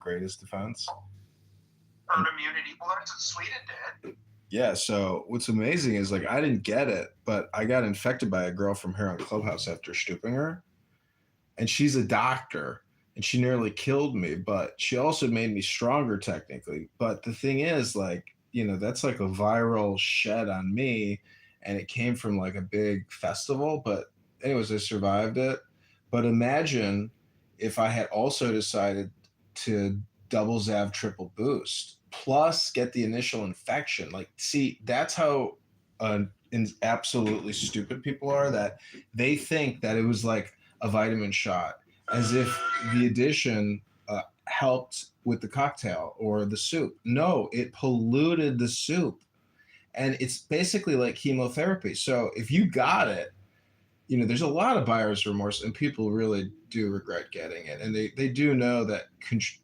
greatest defense. Herd immunity. Well, that's what Sweden did. Yeah, so what's amazing is like I didn't get it, but I got infected by a girl from here on Clubhouse after stooping her, and she's a doctor, and she nearly killed me, but she also made me stronger technically. But the thing is, like, that's like a viral shed on me, and it came from like a big festival. But anyways, I survived it. But imagine if I had also decided to double Zav triple boost plus get the initial infection. Like, see, that's how absolutely stupid people are, that they think that it was like a vitamin shot, as if the addition helped with the cocktail or the soup. No, it polluted the soup. And it's basically like chemotherapy. So if you got it, there's a lot of buyer's remorse, and people really do regret getting it. And they do know that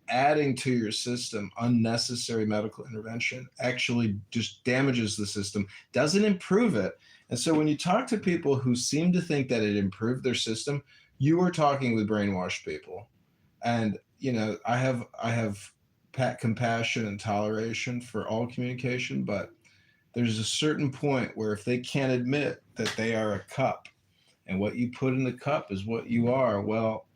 adding to your system unnecessary medical intervention actually just damages the system, doesn't improve it. And so when you talk to people who seem to think that it improved their system, you are talking with brainwashed people. And, I have compassion and toleration for all communication, but there's a certain point where if they can't admit that they are a cup, and what you put in the cup is what you are. Well,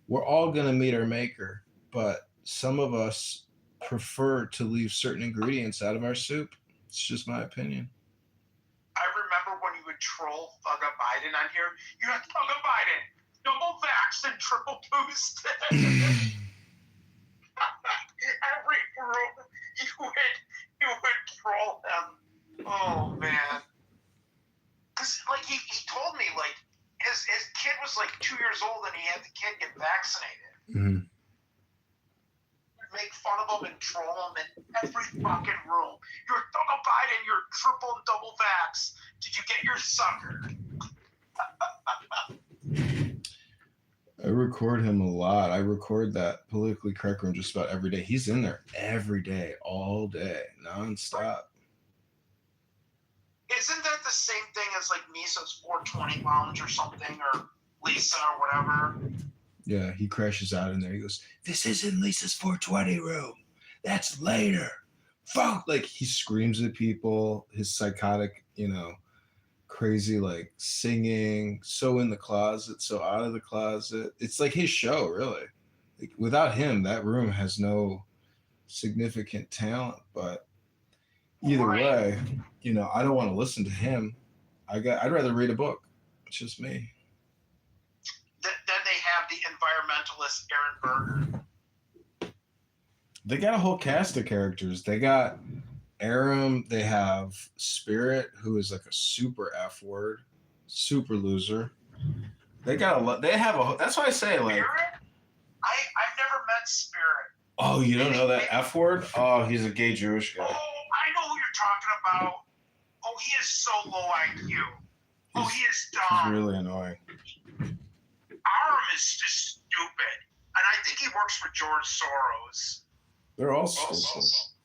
we're all going to meet our maker, but some of us prefer to leave certain ingredients out of our soup. It's just my opinion. I remember when you would troll Thugga Biden on here. You're like, Thugga Biden, double vax and triple boosted. Every room you would troll him. Oh man. Because like he told me like his kid was like 2 years old and he had the kid get vaccinated. Mm-hmm. Make fun of him and troll him in every fucking room. You're Thugga Biden, you're triple and double vax. Did you get your sucker? I record him a lot. I record that politically correct room just about every day. He's in there every day, all day, nonstop. Isn't that the same thing as like Misa's 420 lounge or something, or Lisa or whatever? Yeah, he crashes out in there. He goes, "This isn't Lisa's 420 room. That's later." Fuck! Like, he screams at people. His psychotic, crazy, like, singing. So in the closet, so out of the closet. It's like his show, really. Like, without him, that room has no significant talent. But either way, I don't want to listen to him. I'd rather read a book. It's just me. Then they have the environmentalist Aaron Berger. They got a whole cast of characters. They got Aram. They have Spirit, who is like a super F word, super loser. They got a lot. They have a. That's why I say, like, Spirit? I've never met Spirit. Oh, you don't know that F word? Oh, he's a gay Jewish guy. Oh, I know who you're talking about. Oh, he is so low IQ. Oh, he is dumb. He's really annoying. Aram is just stupid. And I think he works for George Soros. They're all stupid.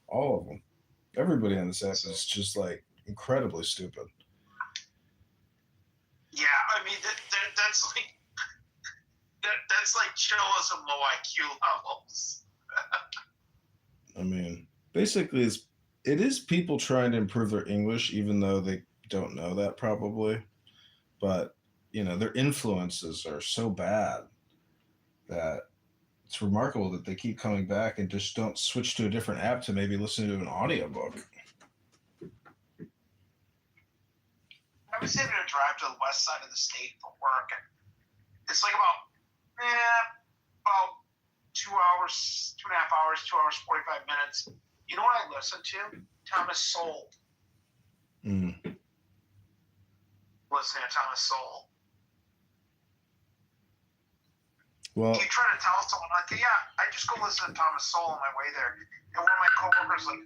All of them. Everybody on this app is just, like, incredibly stupid. Yeah, I mean, that's like... That's like chillism low IQ levels. I mean, basically, it is people trying to improve their English, even though they don't know that probably. But, their influences are so bad that it's remarkable that they keep coming back and just don't switch to a different app to maybe listen to an audiobook. I was able to drive to the west side of the state for work, and it's like about 2 hours, 2.5 hours, 2 hours, 45 minutes. You know what I listened to? Thomas Sowell. Listening to Thomas Sowell. Well, you try to tell someone, like, yeah, I just go listen to Thomas Sowell on my way there. And one of my coworkers like,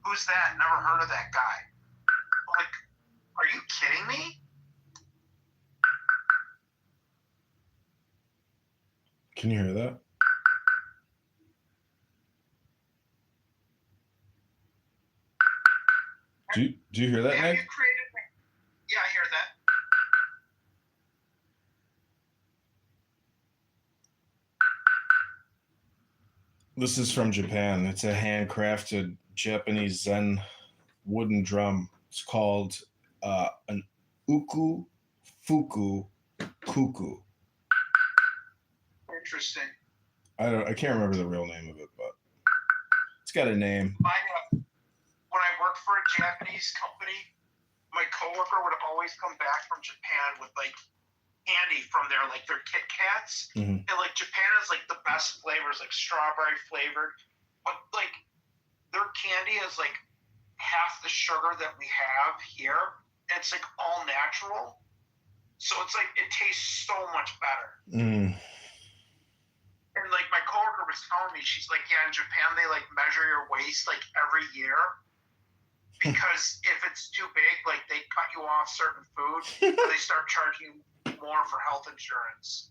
who's that? Never heard of that guy. I'm like, are you kidding me? Can you hear that? Do you hear that, Nick? Yeah, I hear that. This is from Japan. It's a handcrafted Japanese Zen wooden drum. It's called an uku fuku kuku. Interesting. I can't remember the real name of it, but it's got a name. When I worked for a Japanese company, my coworker would always come back from Japan with like candy from their Kit Kats. Mm-hmm. And like Japan has like the best flavors, like strawberry flavored, but like their candy is like half the sugar that we have here. And it's like all natural, so it's like it tastes so much better. Mm. And like my coworker was telling me, she's like, yeah, in Japan they like measure your waist like every year, because if it's too big, like they cut you off certain food and they start charging you more for health insurance.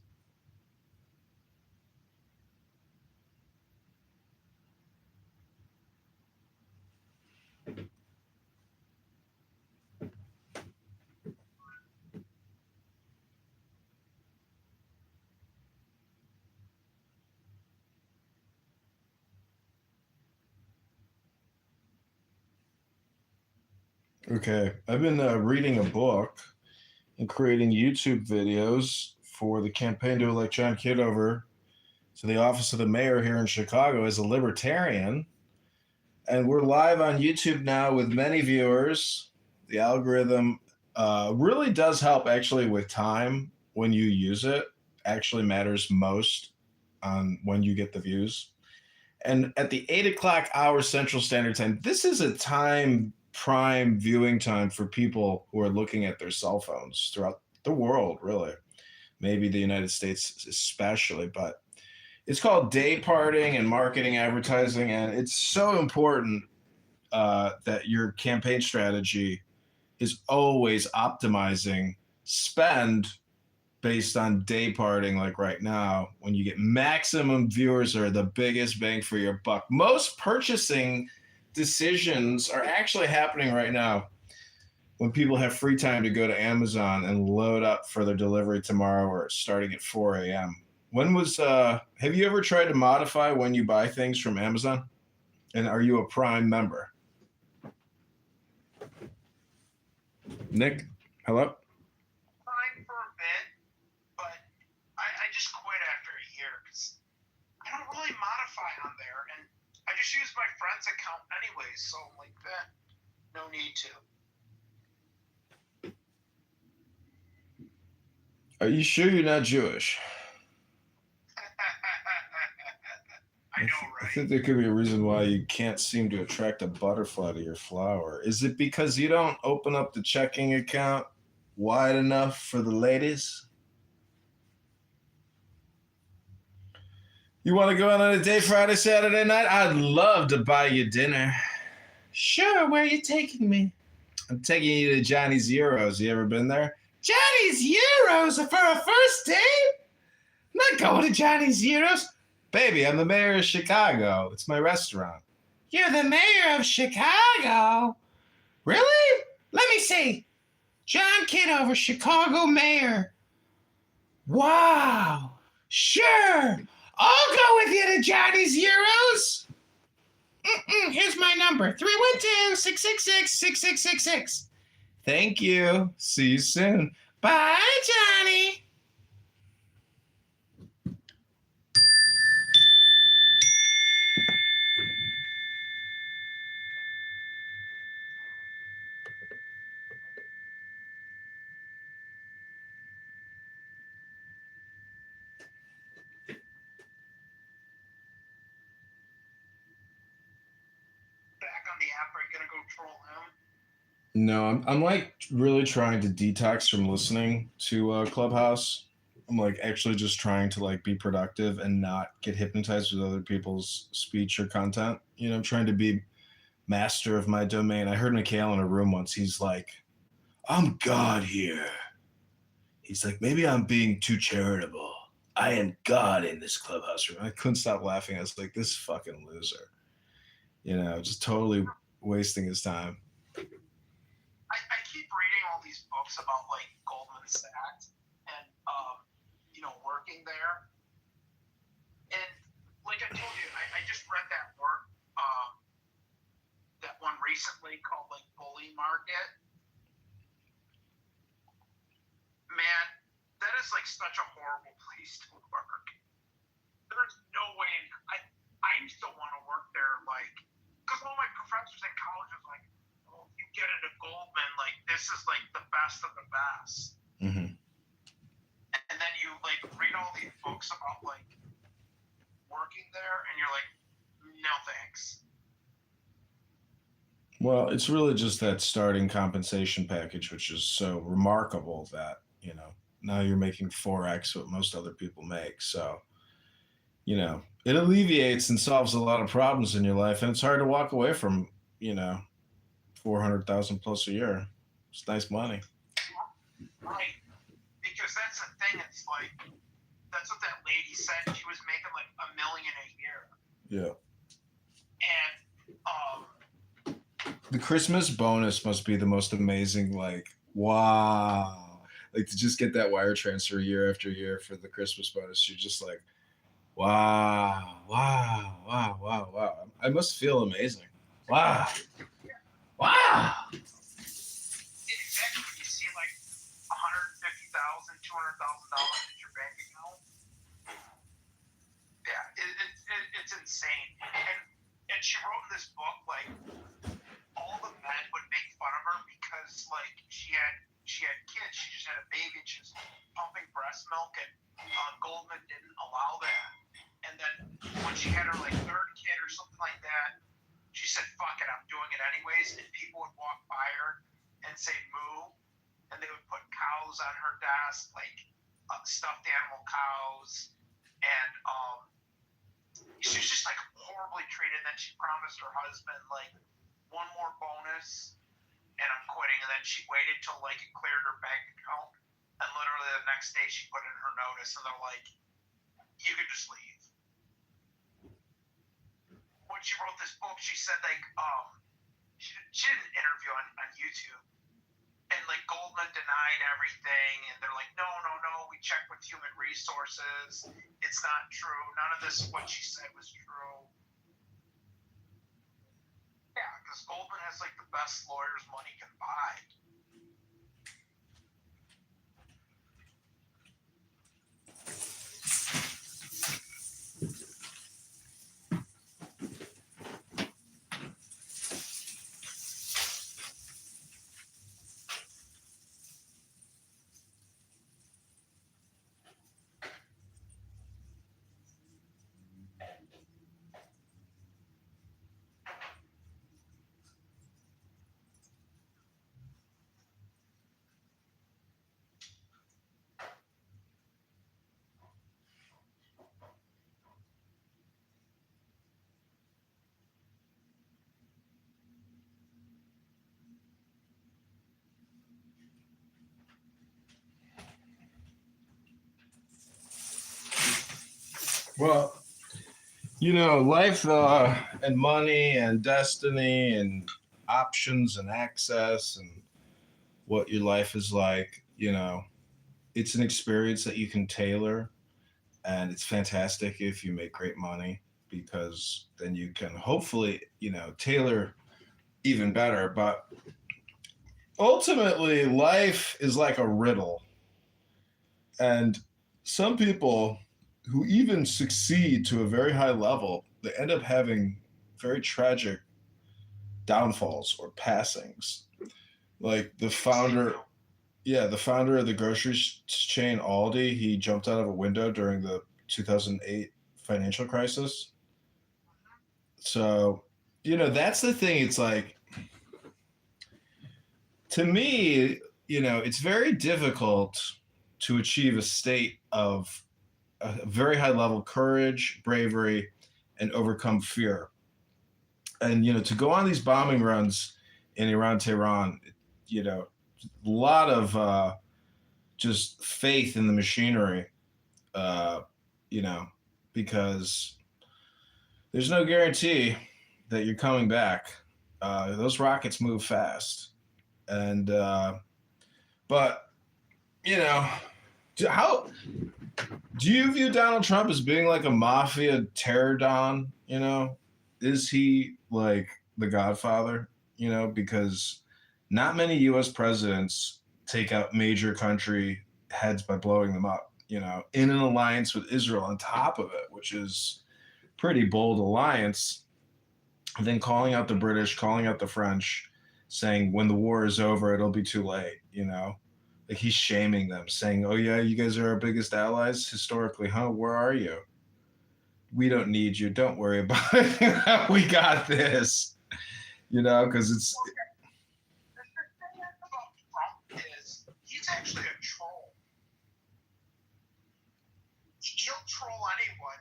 Okay, I've been reading a book and creating YouTube videos for the campaign to elect John Kitover to the office of the mayor here in Chicago as a libertarian. And we're live on YouTube now with many viewers. The algorithm really does help actually with time when you use it, actually matters most on when you get the views. And at the 8 o'clock hour Central Standard Time, this is a prime viewing time for people who are looking at their cell phones throughout the world, really. Maybe the United States especially, but it's called day parting and marketing advertising. And it's so important that your campaign strategy is always optimizing spend based on day parting, like right now, when you get maximum viewers or the biggest bang for your buck. Most purchasing decisions are actually happening right now when people have free time to go to Amazon and load up for their delivery tomorrow or starting at 4 a.m. Have you ever tried to modify when you buy things from Amazon? And are you a Prime member? Nick, hello? Fine for a bit, but I just quit after a year because I don't really modify on there, and I just use my friend's account anyways, so I'm like, no need to. Are you sure you're not Jewish? I know, I right? think there could be a reason why you can't seem to attract a butterfly to your flower. Is it because you don't open up the checking account wide enough for the ladies? You want to go out on a date Friday, Saturday night? I'd love to buy you dinner. Sure, where are you taking me? I'm taking you to Johnny's Euros. You ever been there? Johnny's Euros for a first date? I'm not going to Johnny's Euros. Baby, I'm the mayor of Chicago. It's my restaurant. You're the mayor of Chicago? Really? Let me see. John Kitover, Chicago mayor. Wow. Sure. I'll go with you to Johnny's Euros. Here's my number. 312-666-6666. Thank you. See you soon. Bye, Johnny. Back on the app, are you gonna go troll him? No, I'm like really trying to detox from listening to Clubhouse. I'm like actually just trying to like be productive and not get hypnotized with other people's speech or content. You know, I'm trying to be master of my domain. I heard Mikhail in a room once. He's like, I'm God here. He's like, maybe I'm being too charitable. I am God in this Clubhouse room. I couldn't stop laughing. I was like, this fucking loser. You know, just totally wasting his time. I keep reading all these books about like Goldman Sachs and working there, and like I told you, I just read that work, that one recently called like Bully Market. Man, that is like such a horrible place to work. There's no way I used to want to work there, like, because all my professors in college was like, oh, you get into Goldman, like this is like the best of the best. Mm-hmm. And then you like read all these books about like working there, and you're like, no thanks. Well, it's really just that starting compensation package, which is so remarkable that, now you're making 4x what most other people make. So, it alleviates and solves a lot of problems in your life. And it's hard to walk away from, 400,000 plus a year. It's nice money. Right. Because that's the thing, it's like, that's what that lady said. She was making like $1 million a year. Yeah. And the Christmas bonus must be the most amazing, like, wow. Like to just get that wire transfer year after year for the Christmas bonus. You're just like, wow, wow, wow, wow, wow. I must feel amazing. Wow. Wow. exactly, you see like $150,000, $200,000 in your bank account. Yeah, it's insane. And she wrote in this book like all the men would make fun of her because like she had kids. She just had a baby. And she was pumping breast milk, and Goldman didn't allow that. And then when she had her like third kid or something like that, she said, "Fuck it, I'm doing it anyways." And people would walk by her and say "moo," and they would put cows on her desk, like stuffed animal cows, and she was just like horribly treated. And then she promised her husband like one more bonus, and I'm quitting. And then she waited till like it cleared her bank account, and literally the next day she put in her notice, and they're like, "You can just leave." When she wrote this book, she said like she did an interview on YouTube, and like Goldman denied everything, and they're like, no, we checked with human resources, it's not true, none of this what she said was true. Yeah, because Goldman has like the best lawyers money can buy. Well, life and money and destiny and options and access and what your life is like, it's an experience that you can tailor. And it's fantastic if you make great money because then you can hopefully, tailor even better. But ultimately, life is like a riddle. And some people who even succeed to a very high level, they end up having very tragic downfalls or passings. Like the founder of the grocery chain Aldi, he jumped out of a window during the 2008 financial crisis. So, that's the thing. It's like, to me, it's very difficult to achieve a state of a very high level courage, bravery, and overcome fear. And, to go on these bombing runs in Iran, Tehran, a lot of just faith in the machinery, uh, you know, because there's no guarantee that you're coming back. Those rockets move fast. And, but, how Do you view Donald Trump as being like a mafia terror don? You know, is he like the Godfather? You know, because not many U.S. presidents take out major country heads by blowing them up. You know, in an alliance with Israel on top of it, which is pretty bold alliance. And then calling out the British, calling out the French, saying when the war is over, it'll be too late. You know, like he's shaming them, saying, "Oh yeah, you guys are our biggest allies historically, huh? Where are you? We don't need you. Don't worry about it. We got this." You know, because it's Well, the thing about Trump is he's actually a troll. He'll troll anyone.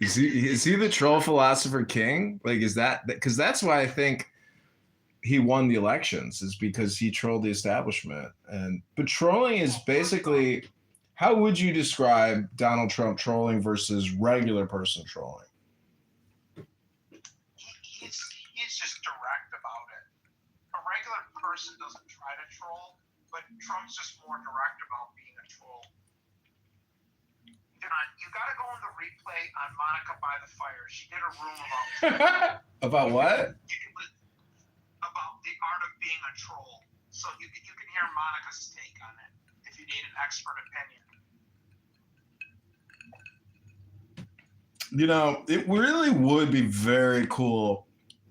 is he the troll philosopher king? Like, is that because that's why I think he won the elections is because he trolled the establishment. And but trolling is basically how would you describe Donald Trump trolling versus regular person trolling? He's just direct about it. A regular person doesn't try to troll, but Trump's just more direct about being a troll. John, you got to go on the replay on Monica by the Fire. She did a room about About what? you can about the art of being a troll. So you can hear Monica's take on it if you need an expert opinion. You know, it really would be very cool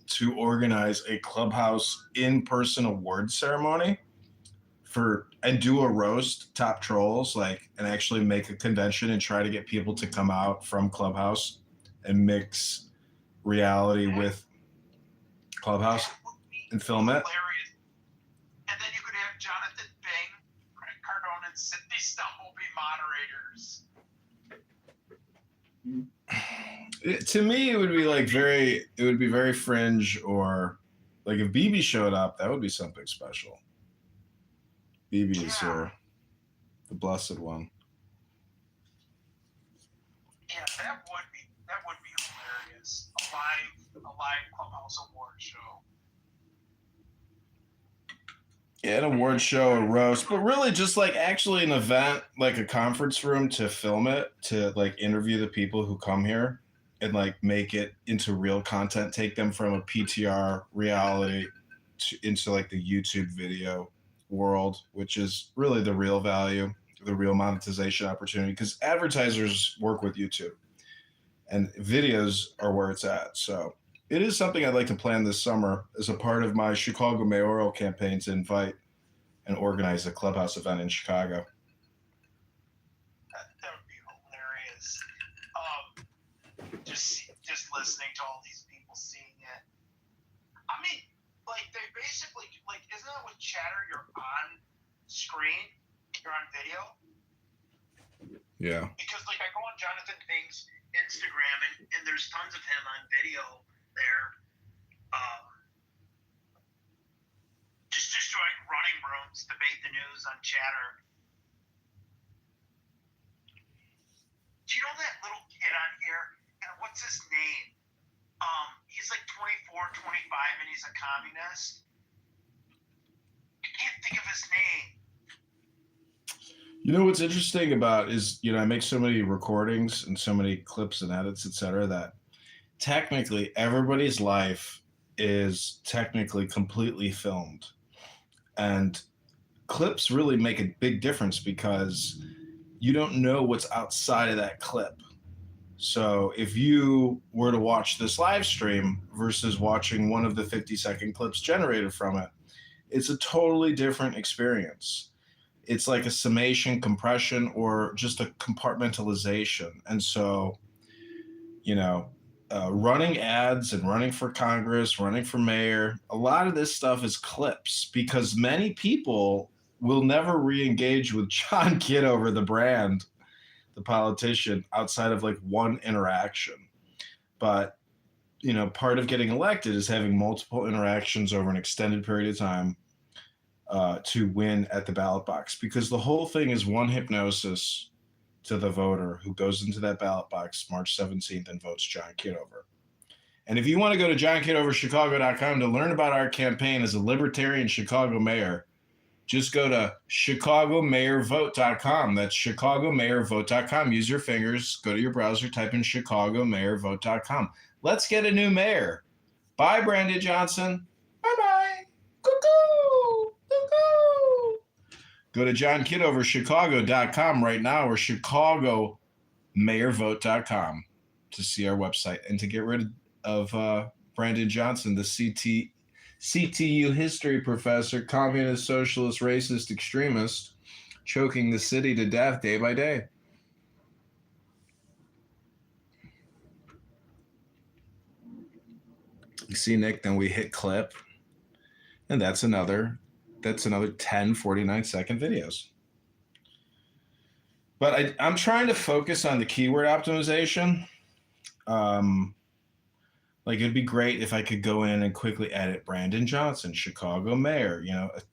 to organize a clubhouse in-person award ceremony and do a roast top trolls, like, and actually make a convention and try to get people to come out from Clubhouse and mix reality with Clubhouse and film it. Hilarious. And then you could have Jonathan Bing, Greg Cardone, and Sydney Stumble be moderators. To me, it would be very fringe, or like if BB showed up, that would be something special. BB is here, the blessed one. Yeah, that would be hilarious. A live Clubhouse award show. Yeah, an award show, a roast, but really just like actually an event, like a conference room to film it, to like interview the people who come here and like make it into real content, take them from a PTR reality into like the YouTube video world, which is really the real value, the real monetization opportunity, because advertisers work with YouTube and videos are where it's at. So it is something I'd like to plan this summer as a part of my Chicago mayoral campaign to invite and organize a Clubhouse event in Chicago. That would be hilarious. Just listening to all these people seeing it. I mean, like they basically like, isn't that with Chatter? You're on screen, you're on video. Yeah. Because like I go on Jonathan Bing's Instagram and there's tons of him on video there. Just like running rooms, debate the news on Chatter. Do you know that little kid on here? And what's his name? He's like 24, 25, and he's a communist. I can't think of his name. You know what's interesting about is, you know, I make so many recordings and so many clips and edits, etc., that technically everybody's life is technically completely filmed. And clips really make a big difference because you don't know what's outside of that clip. So if you were to watch this live stream versus watching one of the 50-second clips generated from it, it's a totally different experience. It's like a summation, compression, or just a compartmentalization. And so, you know, running ads and running for Congress, running for mayor, a lot of this stuff is clips because many people will never re-engage with John Kitover, the brand, the politician, outside of like one interaction. But, you know, part of getting elected is having multiple interactions over an extended period of time to win at the ballot box, because the whole thing is one hypnosis to the voter who goes into that ballot box March 17th and votes John Kitover. And if you want to go to johnkitoverchicago.com to learn about our campaign as a libertarian Chicago mayor, just go to chicagomayorvote.com. That's chicagomayorvote.com. Use your fingers, go to your browser, type in chicagomayorvote.com. Let's get a new mayor. Bye, Brandon Johnson. Bye-bye. Cuckoo. Cuckoo. Go to johnkitoverchicago.com right now or chicagomayorvote.com to see our website and to get rid of Brandon Johnson, the CTU history professor, communist, socialist, racist, extremist, choking the city to death day by day. You see, Nick, then we hit clip, and that's another 10, 49-second videos. But I'm trying to focus on the keyword optimization. Like, it'd be great if I could go in and quickly edit Brandon Johnson, Chicago mayor,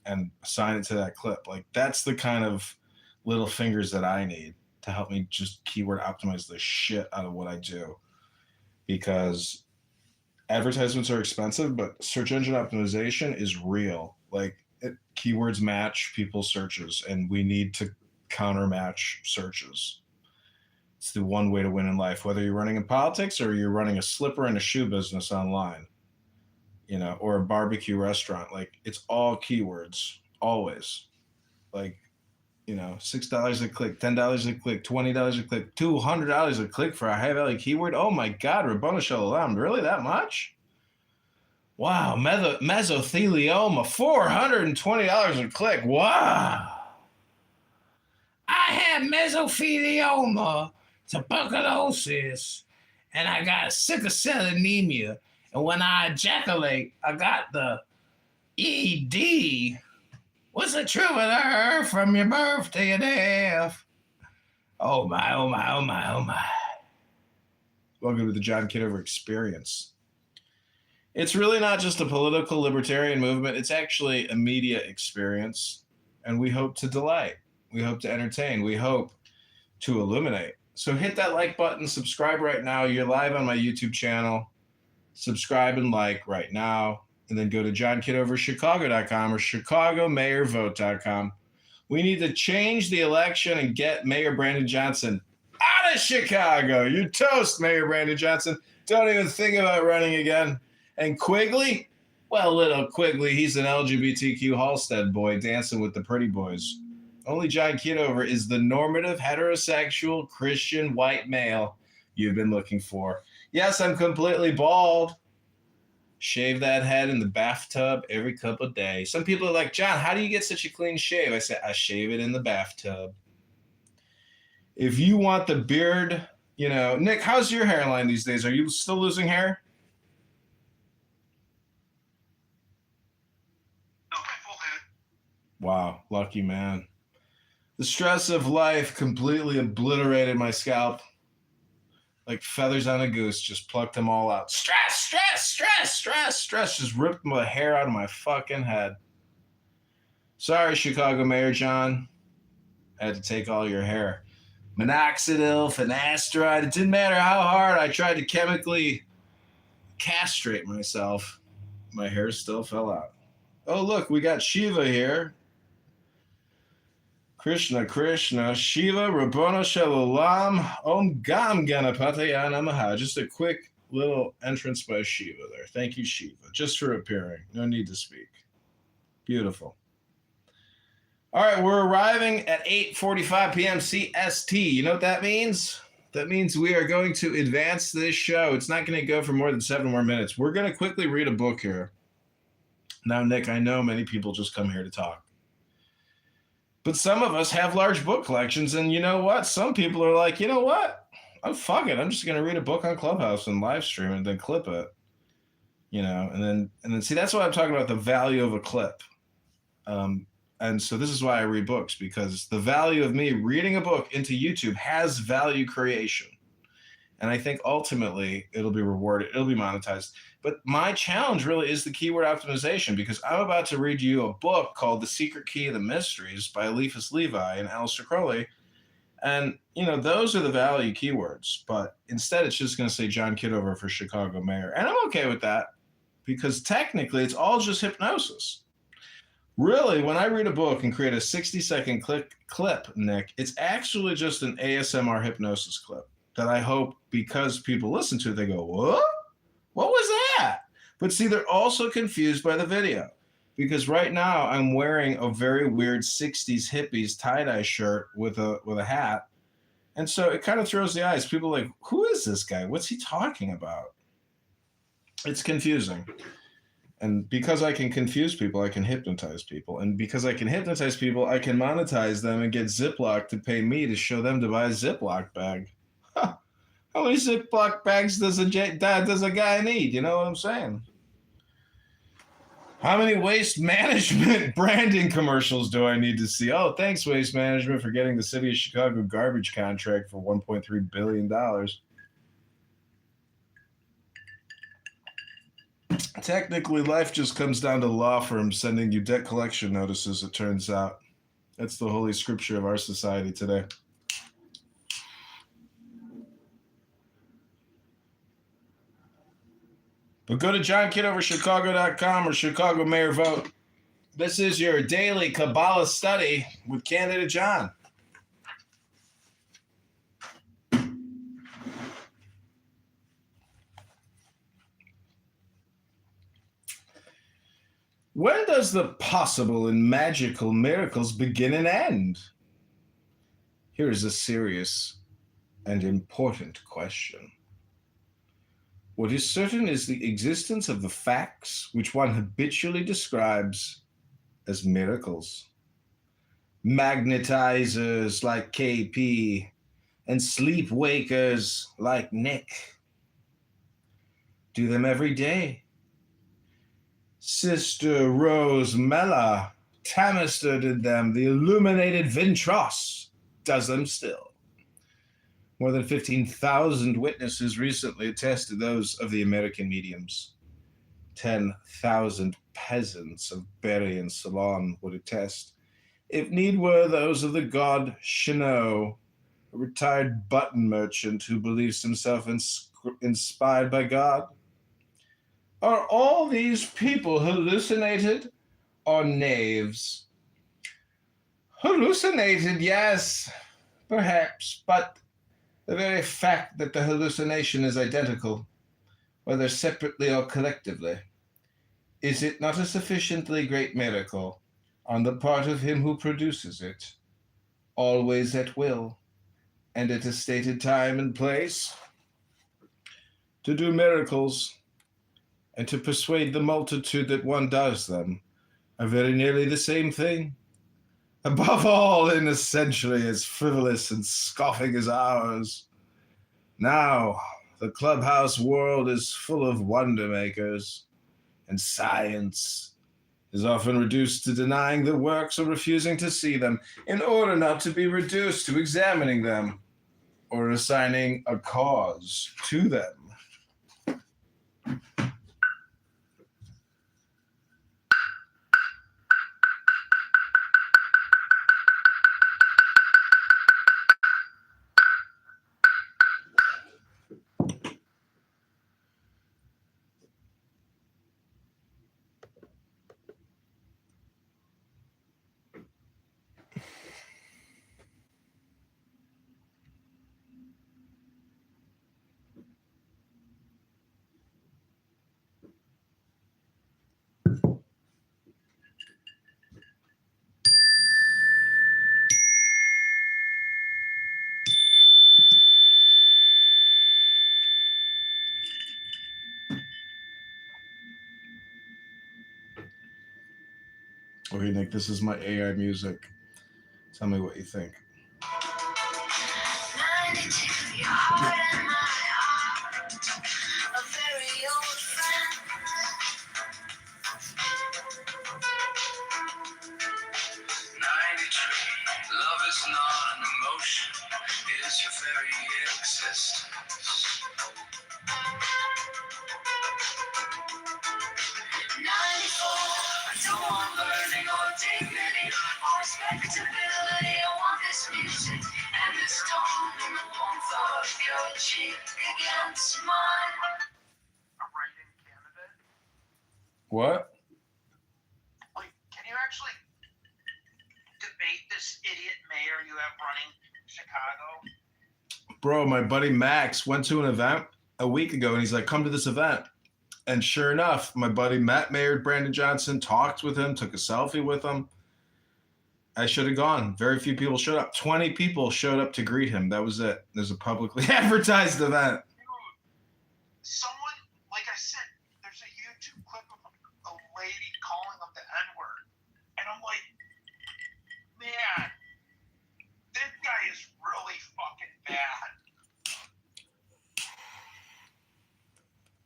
and assign it to that clip. Like, that's the kind of little fingers that I need to help me just keyword optimize the shit out of what I do. Because advertisements are expensive, but search engine optimization is real. Like, keywords match people's searches, and we need to counter match searches. It's the one way to win in life, whether you're running in politics or you're running a slipper and a shoe business online, or a barbecue restaurant. Like, it's all keywords, always. Like, $6 a click, $10 a click, $20 a click, $200 a click for a high value keyword. Oh my God, Rabboni Shalom, really that much? Wow, mesothelioma, $420 a click. Wow. I had mesothelioma, tuberculosis, and I got sickle cell anemia. And when I ejaculate, I got the ED. What's the truth of the earth from your birth to your death? Oh my, oh my, oh my, oh my. Welcome to the John Kitover Experience. It's really not just a political libertarian movement. It's actually a media experience. And we hope to delight. We hope to entertain. We hope to illuminate. So hit that like button. Subscribe right now. You're live on my YouTube channel. Subscribe and like right now. And then go to johnkitoverchicago.com or chicagomayorvote.com. We need to change the election and get Mayor Brandon Johnson out of Chicago. You toast, Mayor Brandon Johnson. Don't even think about running again. And Quigley? Well, little Quigley, he's an LGBTQ Halstead boy dancing with the pretty boys. Only John Kitover is the normative heterosexual Christian white male you've been looking for. Yes, I'm completely bald. Shave that head in the bathtub every couple of days. Some people are like, John, how do you get such a clean shave? I say, I shave it in the bathtub. If you want the beard, Nick, how's your hairline these days? Are you still losing hair? No, my full head. Wow, lucky man. The stress of life completely obliterated my scalp. Like feathers on a goose, just plucked them all out. Stress. Just ripped my hair out of my fucking head. Sorry, Chicago Mayor John. I had to take all your hair. Minoxidil, finasteride. It didn't matter how hard I tried to chemically castrate myself. My hair still fell out. Oh, look, we got Shiva here. Krishna, Shiva, Rabboni Shalom, Om Gam Ganapataya Namaha. Just a quick little entrance by Shiva there. Thank you, Shiva, just for appearing. No need to speak. Beautiful. All right, we're arriving at 8:45 p.m. CST. You know what that means? That means we are going to advance this show. It's not going to go for more than 7 more minutes. We're going to quickly read a book here. Now, Nick, I know many people just come here to talk. But some of us have large book collections, and you know what? Some people are like, you know what? I'm fuck it. I'm just gonna read a book on Clubhouse and live stream and then clip it. And then see, that's why I'm talking about the value of a clip. And so this is why I read books, because the value of me reading a book into YouTube has value creation. And I think ultimately it'll be rewarded, it'll be monetized. But my challenge really is the keyword optimization, because I'm about to read you a book called The Secret Key of the Mysteries by Eliphas Levi and Aleister Crowley. And, those are the value keywords. But instead, it's just going to say John Kitover for Chicago Mayor. And I'm okay with that, because technically it's all just hypnosis. Really, when I read a book and create a 60-second clip, Nick, it's actually just an ASMR hypnosis clip that I hope because people listen to it, they go, what? What was that? But see, they're also confused by the video because right now I'm wearing a very weird 60s hippies tie-dye shirt with a hat. And so it kind of throws the eyes. People are like, who is this guy? What's he talking about? It's confusing. And because I can confuse people, I can hypnotize people. And because I can hypnotize people, I can monetize them and get Ziploc to pay me to show them to buy a Ziploc bag. Huh. How many Ziploc bags does a guy need? You know what I'm saying? How many Waste Management branding commercials do I need to see? Oh, thanks, Waste Management, for getting the City of Chicago garbage contract for $1.3 billion. Technically, life just comes down to law firms sending you debt collection notices, it turns out. That's the holy scripture of our society today. But go to johnkitoverchicago.com or Chicago Mayor Vote. This is your daily Kabbalah study with Candidate John. When does the possible and magical miracles begin and end? Here is a serious and important question. What is certain is the existence of the facts which one habitually describes as miracles. Magnetizers like KP and sleepwakers like Nick do them every day. Sister Rose Mella Tamister did them. The illuminated Vintros does them still. More than 15,000 witnesses recently attested those of the American mediums. 10,000 peasants of Berry and Ceylon would attest. If need were, those of the god Chenot, a retired button merchant who believes himself inspired by God. Are all these people hallucinated or knaves? Hallucinated, yes, perhaps, but the very fact that the hallucination is identical, whether separately or collectively, is it not a sufficiently great miracle on the part of him who produces it, always at will and at a stated time and place? To do miracles and to persuade the multitude that one does them are very nearly the same thing. Above all, in a century as frivolous and scoffing as ours. Now, the clubhouse world is full of wonder makers, and science is often reduced to denying the works or refusing to see them in order not to be reduced to examining them or assigning a cause to them. Okay, Nick, this is my AI music. Tell me what you think. Love is not an emotion, it is your very existence. 94, I don't want learning or dignity or respectability. I want this music and this tone and the warmth of your cheek against mine. A write-in candidate? What? Like, can you actually debate this idiot mayor you have running Chicago? Bro, my buddy Max went to an event a week ago, and he's like, "Come to this event." And sure enough, my buddy Matt mayored Brandon Johnson, talked with him, took a selfie with him. I should have gone. Very few people showed up. 20 people showed up to greet him. That was it. There's a publicly advertised event. Someone, like I said, there's a YouTube clip of a lady calling him the N-word. And I'm like, man, this guy is really fucking bad.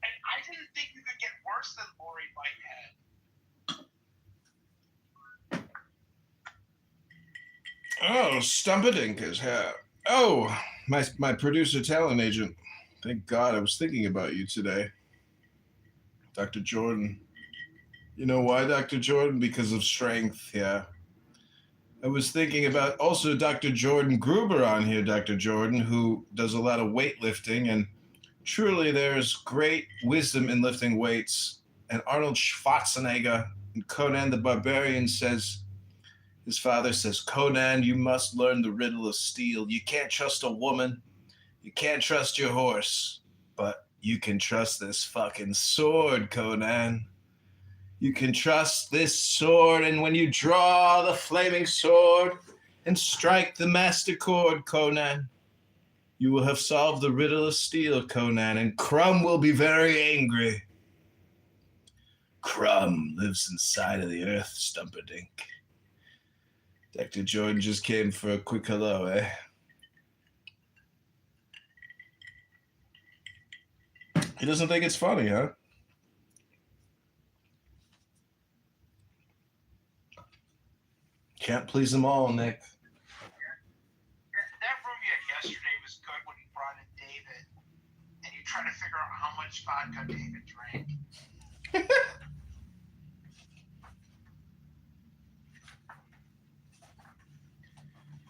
And I didn't think you could get worse than Lori Whitehead. Oh, Stumpadink is here. Oh, my producer talent agent. Thank God I was thinking about you today. Dr. Jordan. You know why, Dr. Jordan? Because of strength, yeah. I was thinking about also Dr. Jordan Gruber on here, Dr. Jordan, who does a lot of weightlifting, and truly there's great wisdom in lifting weights. And Arnold Schwarzenegger in Conan the Barbarian says, his father says, "Conan, you must learn the riddle of steel. You can't trust a woman. You can't trust your horse. But you can trust this fucking sword, Conan. You can trust this sword, and when you draw the flaming sword and strike the master chord, Conan, you will have solved the riddle of steel, Conan, and Crumb will be very angry. Crumb lives inside of the earth, Stumpadink." Dr. Jordan just came for a quick hello, eh? He doesn't think it's funny, huh? Can't please them all, Nick. That room you had yesterday was good when you brought in David, and you tried to figure out how much vodka David drank.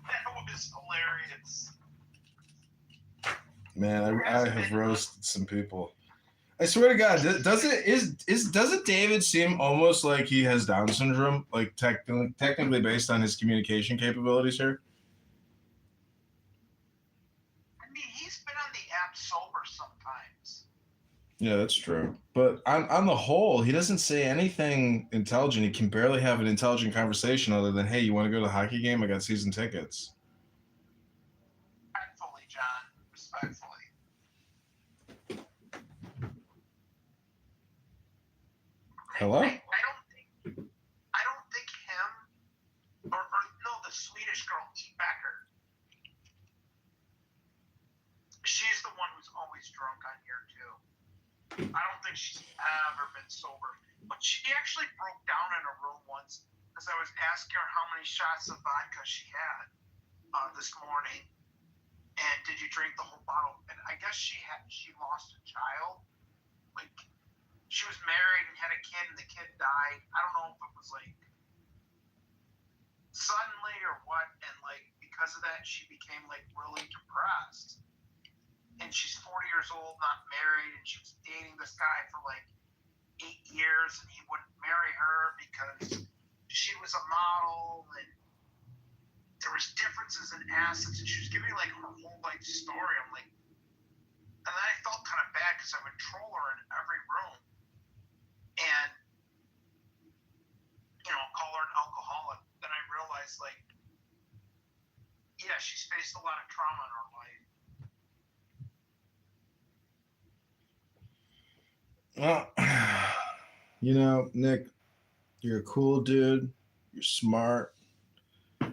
That was hilarious. Man, I have roasted some people. I swear to God, doesn't David seem almost like he has Down syndrome, like technically based on his communication capabilities here? I mean, he's been on the app sober sometimes. Yeah, that's true. But on the whole, he doesn't say anything intelligent. He can barely have an intelligent conversation other than, "Hey, you want to go to the hockey game? I got season tickets." Respectfully, John. Respectfully. Hello? I don't think him or no, the Swedish girl, E. Becker. She's the one who's always drunk on here too. I don't think she's ever been sober. But she actually broke down in a room once because I was asking her how many shots of vodka she had this morning. And did you drink the whole bottle? And I guess she lost a child. Like, she was married and had a kid, and the kid died. I don't know if it was like suddenly or what, and like because of that, she became like really depressed. And she's 40 years old, not married, and she was dating this guy for like 8 years, and he wouldn't marry her because she was a model, and there was differences in assets, and she was giving me like her whole life story. I'm like, and then I felt kind of bad because I would troll her in every room. And, call her an alcoholic. Then I realized, like, yeah, she's faced a lot of trauma in her life. Well, Nick, you're a cool dude. You're smart.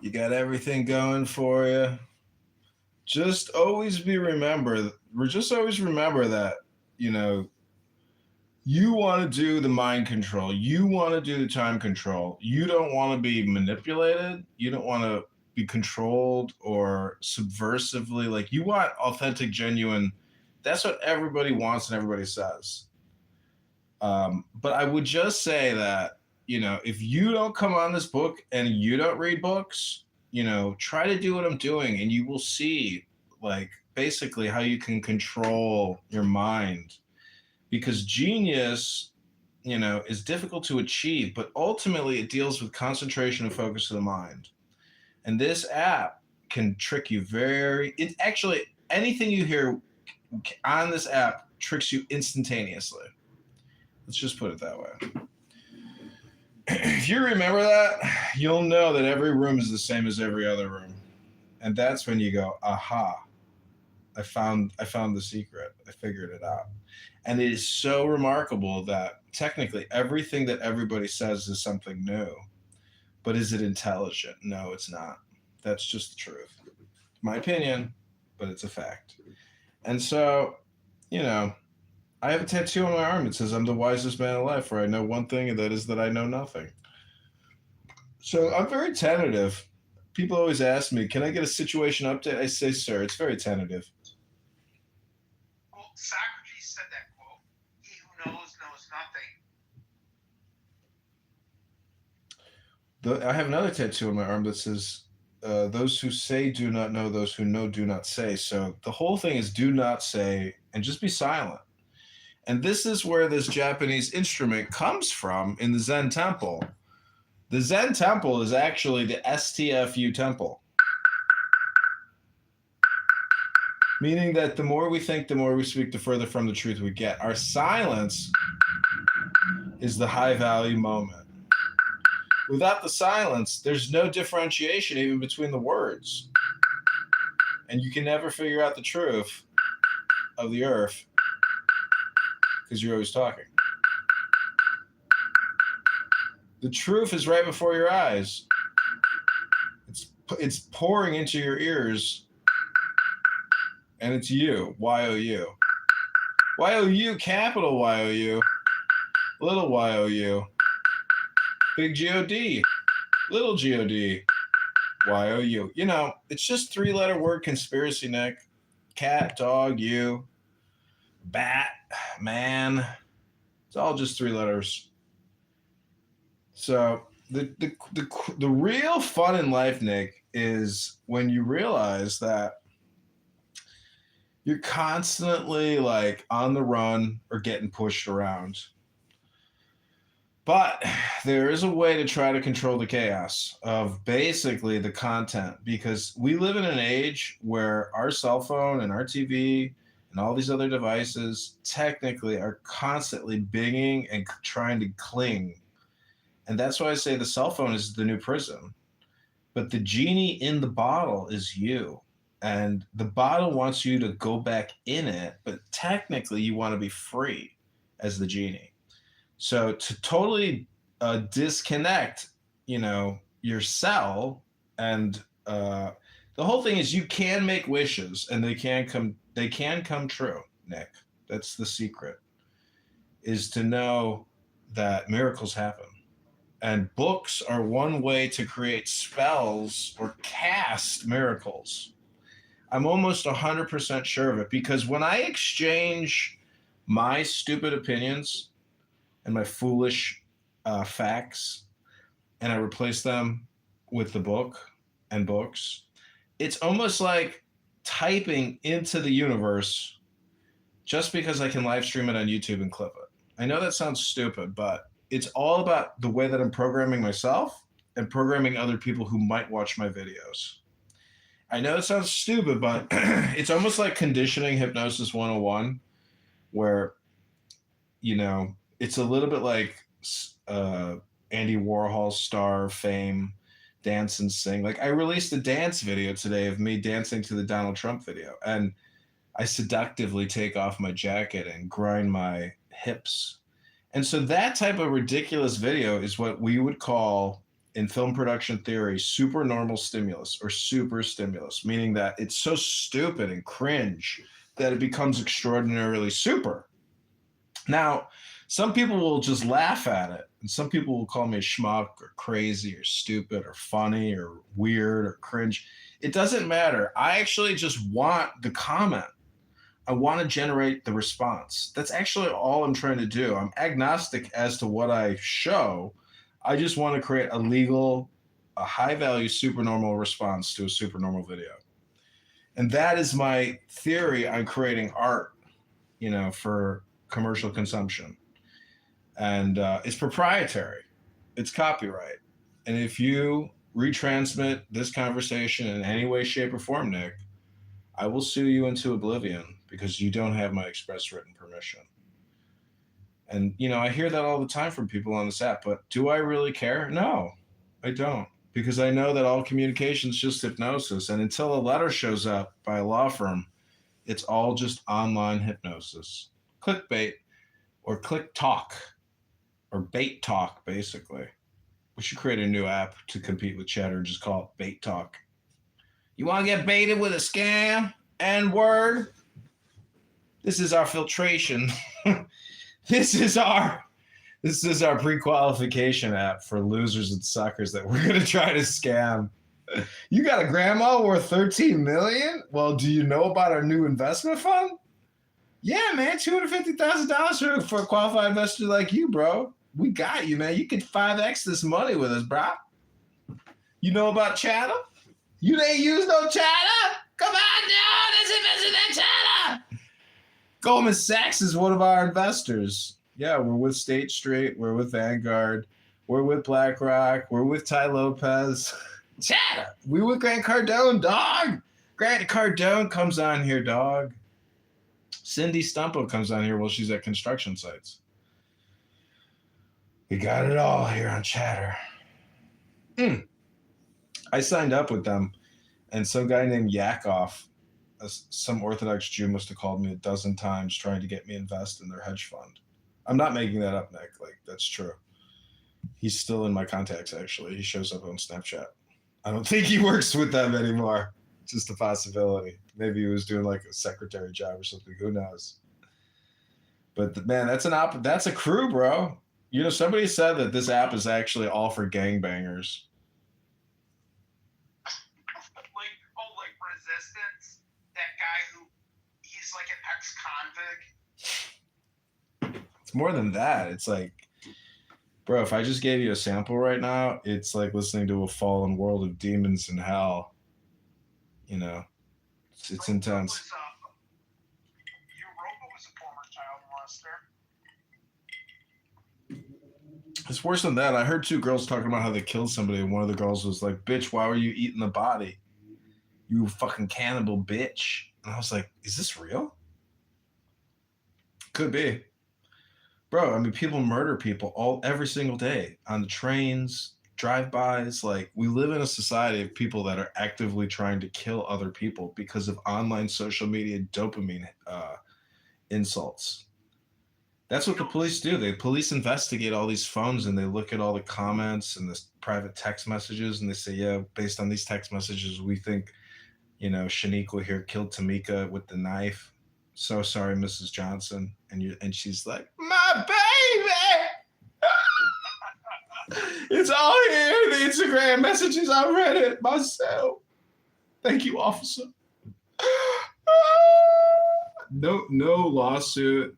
You got everything going for you. Just always remember that, you want to do the mind control. You want to do the time control. You don't want to be manipulated. You don't want to be controlled or subversively. Like, you want authentic, genuine. That's what everybody wants and everybody says. But I would just say that, if you don't come on this book and you don't read books, try to do what I'm doing, and you will see, like, basically how you can control your mind. Because genius is difficult to achieve, but ultimately it deals with concentration and focus of the mind. And this app can trick you it actually, anything you hear on this app tricks you instantaneously. Let's just put it that way. If you remember that, you'll know that every room is the same as every other room. And that's when you go, aha, I found the secret. I figured it out. And it is so remarkable that technically everything that everybody says is something new. But is it intelligent? No, it's not. That's just the truth. My opinion, but it's a fact. And so, you know, I have a tattoo on my arm that says I'm the wisest man alive, for I know one thing, and that is that I know nothing. So I'm very tentative. People always ask me, can I get a situation update? I say, sir, it's very tentative. Well, Socrates said that quote, he who knows nothing. I have another tattoo on my arm that says, those who say do not know, those who know do not say. So the whole thing is do not say and just be silent. And this is where this Japanese instrument comes from in the Zen temple. The Zen temple is actually the STFU temple. Meaning that the more we think, the more we speak, the further from the truth we get. Our silence is the high value moment. Without the silence, there's no differentiation even between the words. And you can never figure out the truth of the earth because you're always talking. The truth is right before your eyes. It's pouring into your ears, and it's you, Y-O-U. Y-O-U, capital Y-O-U, little Y-O-U, big G-O-D, little G-O-D, Y-O-U. It's just three-letter word conspiracy, Nick. Cat, dog, you, bat, man. It's all just three letters. So the real fun in life, Nick, is when you realize that you're constantly like on the run or getting pushed around. But there is a way to try to control the chaos of basically the content, because we live in an age where our cell phone and our TV and all these other devices technically are constantly binging and trying to cling. And that's why I say the cell phone is the new prison. But the genie in the bottle is you. And the bottle wants you to go back in it, but technically you want to be free as the genie. So to totally disconnect, your cell, and the whole thing is you can make wishes and they can come true, Nick. That's the secret, is to know that miracles happen. And books are one way to create spells or cast miracles. I'm almost 100% sure of it, because when I exchange my stupid opinions and my foolish facts and I replace them with the book and books, it's almost like typing into the universe just because I can live stream it on YouTube and clip it. I know that sounds stupid, but it's all about the way that I'm programming myself and programming other people who might watch my videos. I know it sounds stupid, but it's almost like conditioning hypnosis 101, where, it's a little bit like Andy Warhol's Star of Fame, Dance and Sing. Like, I released a dance video today of me dancing to the Donald Trump video, and I seductively take off my jacket and grind my hips. And so that type of ridiculous video is what we would call, in film production theory, supernormal stimulus or super stimulus, meaning that it's so stupid and cringe that it becomes extraordinarily super. Now, some people will just laugh at it, and some people will call me a schmuck or crazy or stupid or funny or weird or cringe. It doesn't matter. I actually just want the comment. I want to generate the response. That's actually all I'm trying to do. I'm agnostic as to what I show. I just want to create a high-value supernormal response to a supernormal video. And that is my theory on creating art, for commercial consumption. and it's proprietary. It's copyright. And if you retransmit this conversation in any way, shape, or form, Nick, I will sue you into oblivion because you don't have my express written permission. And I hear that all the time from people on this app, but do I really care? No, I don't. Because I know that all communication is just hypnosis. And until a letter shows up by a law firm, it's all just online hypnosis. Clickbait or click talk or bait talk, basically. We should create a new app to compete with Chatter and just call it Bait Talk. You want to get baited with a scam and word? This is our filtration. This is our pre-qualification app for losers and suckers that we're gonna try to scam. You got a grandma worth $13 million? Well, do you know about our new investment fund? Yeah, man, $250,000 for a qualified investor like you, bro. We got you, man. You can 5x this money with us, bro. You know about Chatter? You ain't use no Chatter? Come on, dude. Let's invest in that Chatter. Goldman Sachs is one of our investors. Yeah, we're with State Street. We're with Vanguard. We're with BlackRock. We're with Ty Lopez. Chatter. We with Grant Cardone, dog. Grant Cardone comes on here, dog. Cindy Stumpo comes on here while she's at construction sites. We got it all here on Chatter. I signed up with them, and some guy named Yakov, some Orthodox Jew, must have called me a dozen times trying to get me invest in their hedge fund. I'm not making that up, Nick. Like, that's true. He's still in my contacts, actually. He shows up on Snapchat. I don't think he works with them anymore. Just a possibility. Maybe he was doing like a secretary job or something. Who knows? But man, that's a crew, bro. Somebody said that this app is actually all for gangbangers. like Resistance, that guy he's like an ex-convict. It's more than that. It's like, bro, if I just gave you a sample right now, it's like listening to a fallen world of demons in hell. It's intense. Europa was a former child molester. It's worse than that. I heard two girls talking about how they killed somebody, and one of the girls was like, "Bitch, why were you eating the body? You fucking cannibal bitch." And I was like, "Is this real?" Could be. Bro, I mean, people murder people every single day on the trains, drive-bys. Like, we live in a society of people that are actively trying to kill other people because of online social media dopamine insults. That's what the police do. The police investigate all these phones and they look at all the comments and the private text messages and they say, yeah, based on these text messages, we think, Shaniqua here killed Tamika with the knife. So sorry, Mrs. Johnson. And she's like, my baby. It's all here in the Instagram messages. I read it myself. Thank you, officer. No lawsuit,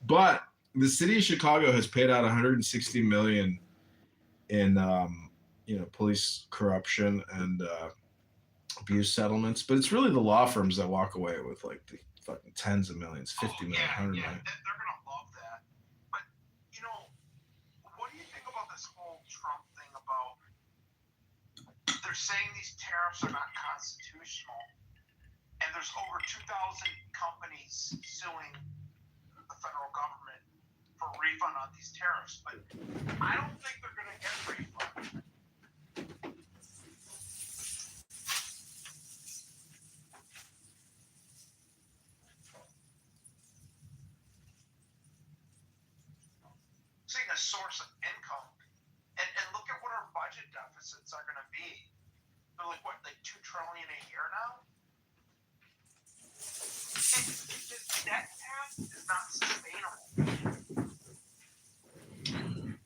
But the city of Chicago has paid out $160 million in police corruption and abuse settlements. But it's really the law firms that walk away with like the fucking tens of millions, 50 million, 100 million. They're gonna love that. But what do you think about this whole Trump thing about they're saying these tariffs are not constitutional, and there's over 2,000 companies suing the federal government for a refund on these tariffs, but I don't think they're gonna get a refund. A source of income, and look at what our budget deficits are going to be. They're like $2 trillion a year now. That path is not sustainable.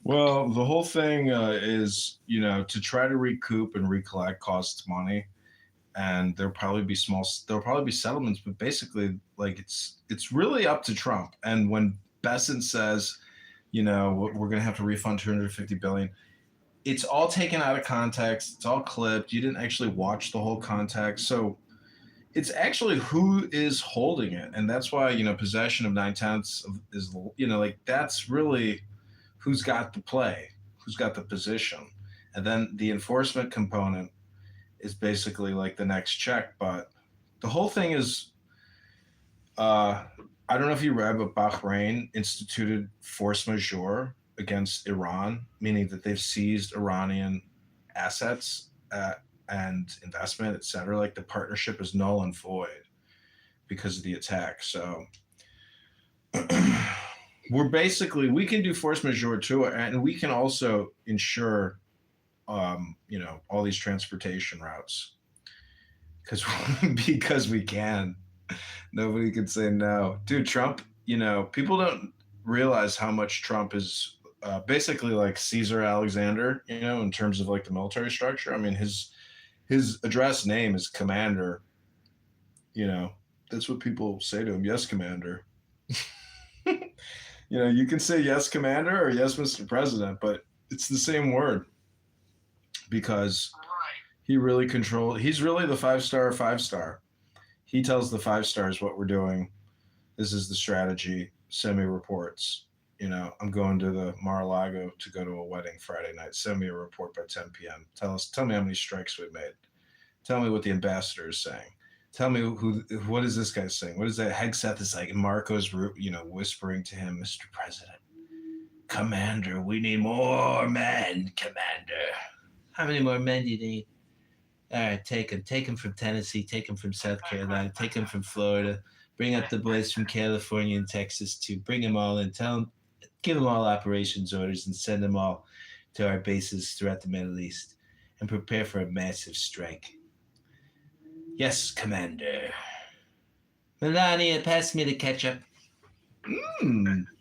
Well, the whole thing is, to try to recoup and recollect costs money, and there'll probably be settlements, but basically, like it's really up to Trump. And when Bessent says, we're going to have to refund $250 billion. It's all taken out of context. It's all clipped. You didn't actually watch the whole context. So it's actually who is holding it, and that's why possession of 9/10 is like that's really who's got the play, who's got the position, and then the enforcement component is basically like the next check. But the whole thing is, uh, I don't know if you read, but Bahrain instituted force majeure against Iran, meaning that they've seized Iranian assets and investment, etc. Like the partnership is null and void because of the attack. So we can do force majeure too, and we can also ensure all these transportation routes because because we can. Nobody can say no, dude. Trump, people don't realize how much Trump is basically like Caesar Alexander, in terms of like the military structure. I mean, his address name is Commander. You know, that's what people say to him. Yes, Commander. You can say yes, Commander, or yes, Mr. President, but it's the same word because Right. he's really the five star. He tells the 5 stars what we're doing. This is the strategy. Send me reports. I'm going to the Mar-a-Lago to go to a wedding Friday night. Send me a report by 10 p.m. Tell me how many strikes we made. Tell me what the ambassador is saying. Tell me what is this guy saying? What is that? Hegseth is like Marco's, whispering to him, Mr. President, Commander, we need more men, Commander. How many more men do you need? All right, take him. Take him from Tennessee. Take him from South Carolina. Take him from Florida. Bring up the boys from California and Texas too. Bring them all in. Tell them, give them all operations orders and send them all to our bases throughout the Middle East and prepare for a massive strike. Yes, Commander. Melania, pass me the ketchup.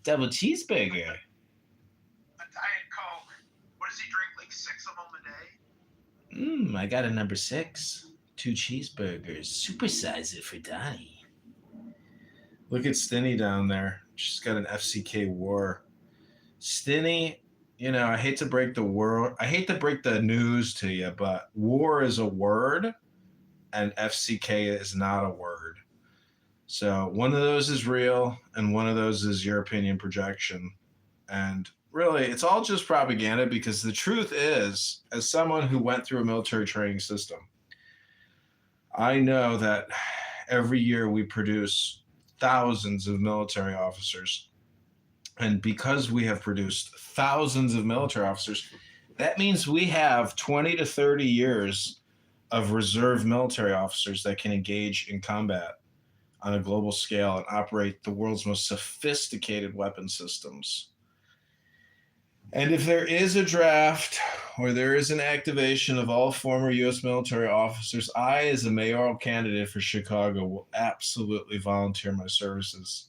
Double cheeseburger. A Diet Coke. What does he drink? Like 6 of them a day? I got a number 6. 2 cheeseburgers. Supersize it for Donnie. Look at Stinny down there. She's got an FCK war. Stinny, I hate to break the news to you, but war is a word and FCK is not a word. So one of those is real and one of those is your opinion projection. And really, it's all just propaganda because the truth is, as someone who went through a military training system, I know that every year we produce thousands of military officers. And because we have produced thousands of military officers, that means we have 20 to 30 years of reserve military officers that can engage in combat on a global scale and operate the world's most sophisticated weapon systems. And if there is a draft or there is an activation of all former U.S. military officers, I, as a mayoral candidate for Chicago, will absolutely volunteer my services.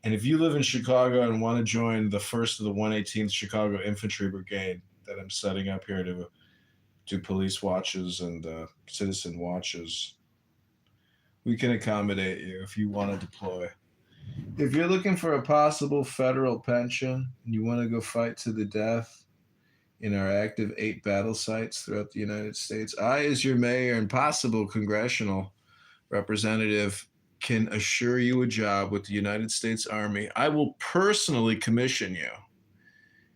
And if you live in Chicago and want to join the 1st of the 118th Chicago Infantry Brigade that I'm setting up here to do police watches and citizen watches, we can accommodate you if you want to deploy. If you're looking for a possible federal pension and you want to go fight to the death in our active 8 battle sites throughout the United States, I, as your mayor and possible congressional representative, can assure you a job with the United States Army. I will personally commission you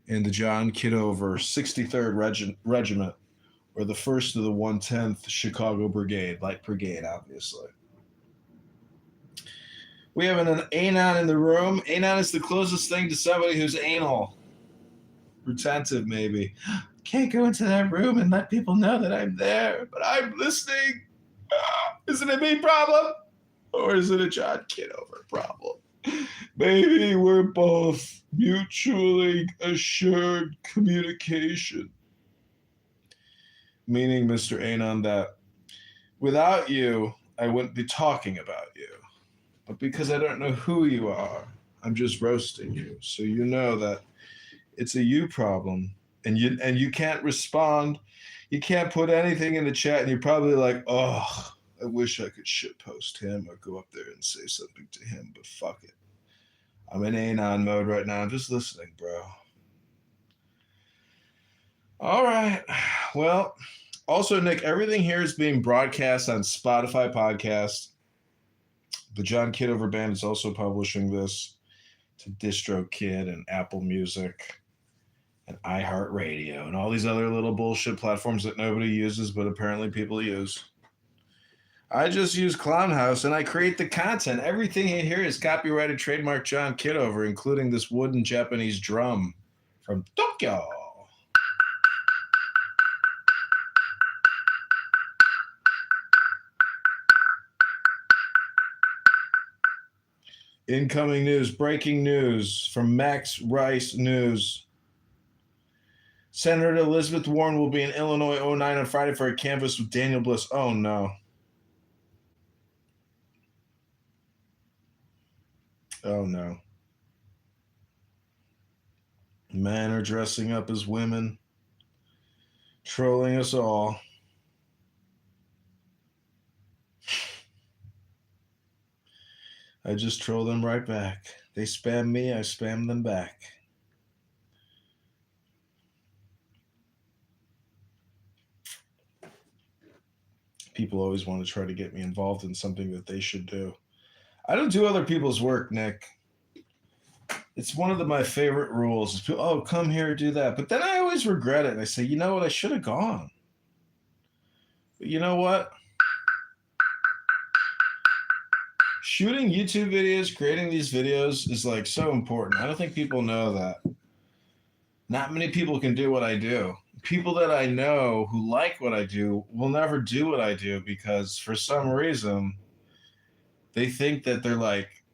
in the John Kitover 63rd Regiment or the 1st of the 110th Chicago Brigade, Light Brigade, obviously. We have an anon in the room. Anon is the closest thing to somebody who's anal. Retentive, maybe. Can't go into that room and let people know that I'm there, but I'm listening. Is it a me problem? Or is it a John Kitover problem? Maybe we're both mutually assured communication. Meaning, Mr. Anon, that without you, I wouldn't be talking about you. But because I don't know who you are, I'm just roasting you. So you know that it's a you problem. And you can't respond. You can't put anything in the chat, and you're probably like, oh, I wish I could shitpost him or go up there and say something to him, but fuck it. I'm in anon mode right now. I'm just listening, bro. All right. Well, Also, Nick, everything here is being broadcast on Spotify podcast. The John Kitover Band is also publishing this to DistroKid and Apple Music and iHeartRadio and all these other little bullshit platforms that nobody uses, but apparently people use. I just use Clownhouse and I create the content. Everything in here is copyrighted, trademark John Kitover, including this wooden Japanese drum from Tokyo. Incoming news, breaking news from Max Rice News. Senator Elizabeth Warren will be in Illinois 09 on Friday for a canvass with Daniel Bliss. Oh, no. Oh, no. Men are dressing up as women, trolling us all. I just troll them right back. They spam me, I spam them back. People always want to try to get me involved in something that they should do. I don't do other people's work, Nick. It's one of my favorite rules. Is people, oh, come here, do that. But then I always regret it. And I say, you know what? I should have gone. But you know what? Shooting YouTube videos, creating these videos is like so important. I don't think people know that. Not many people can do what I do. People that I know who like what I do will never do what I do because for some reason they think that they're like,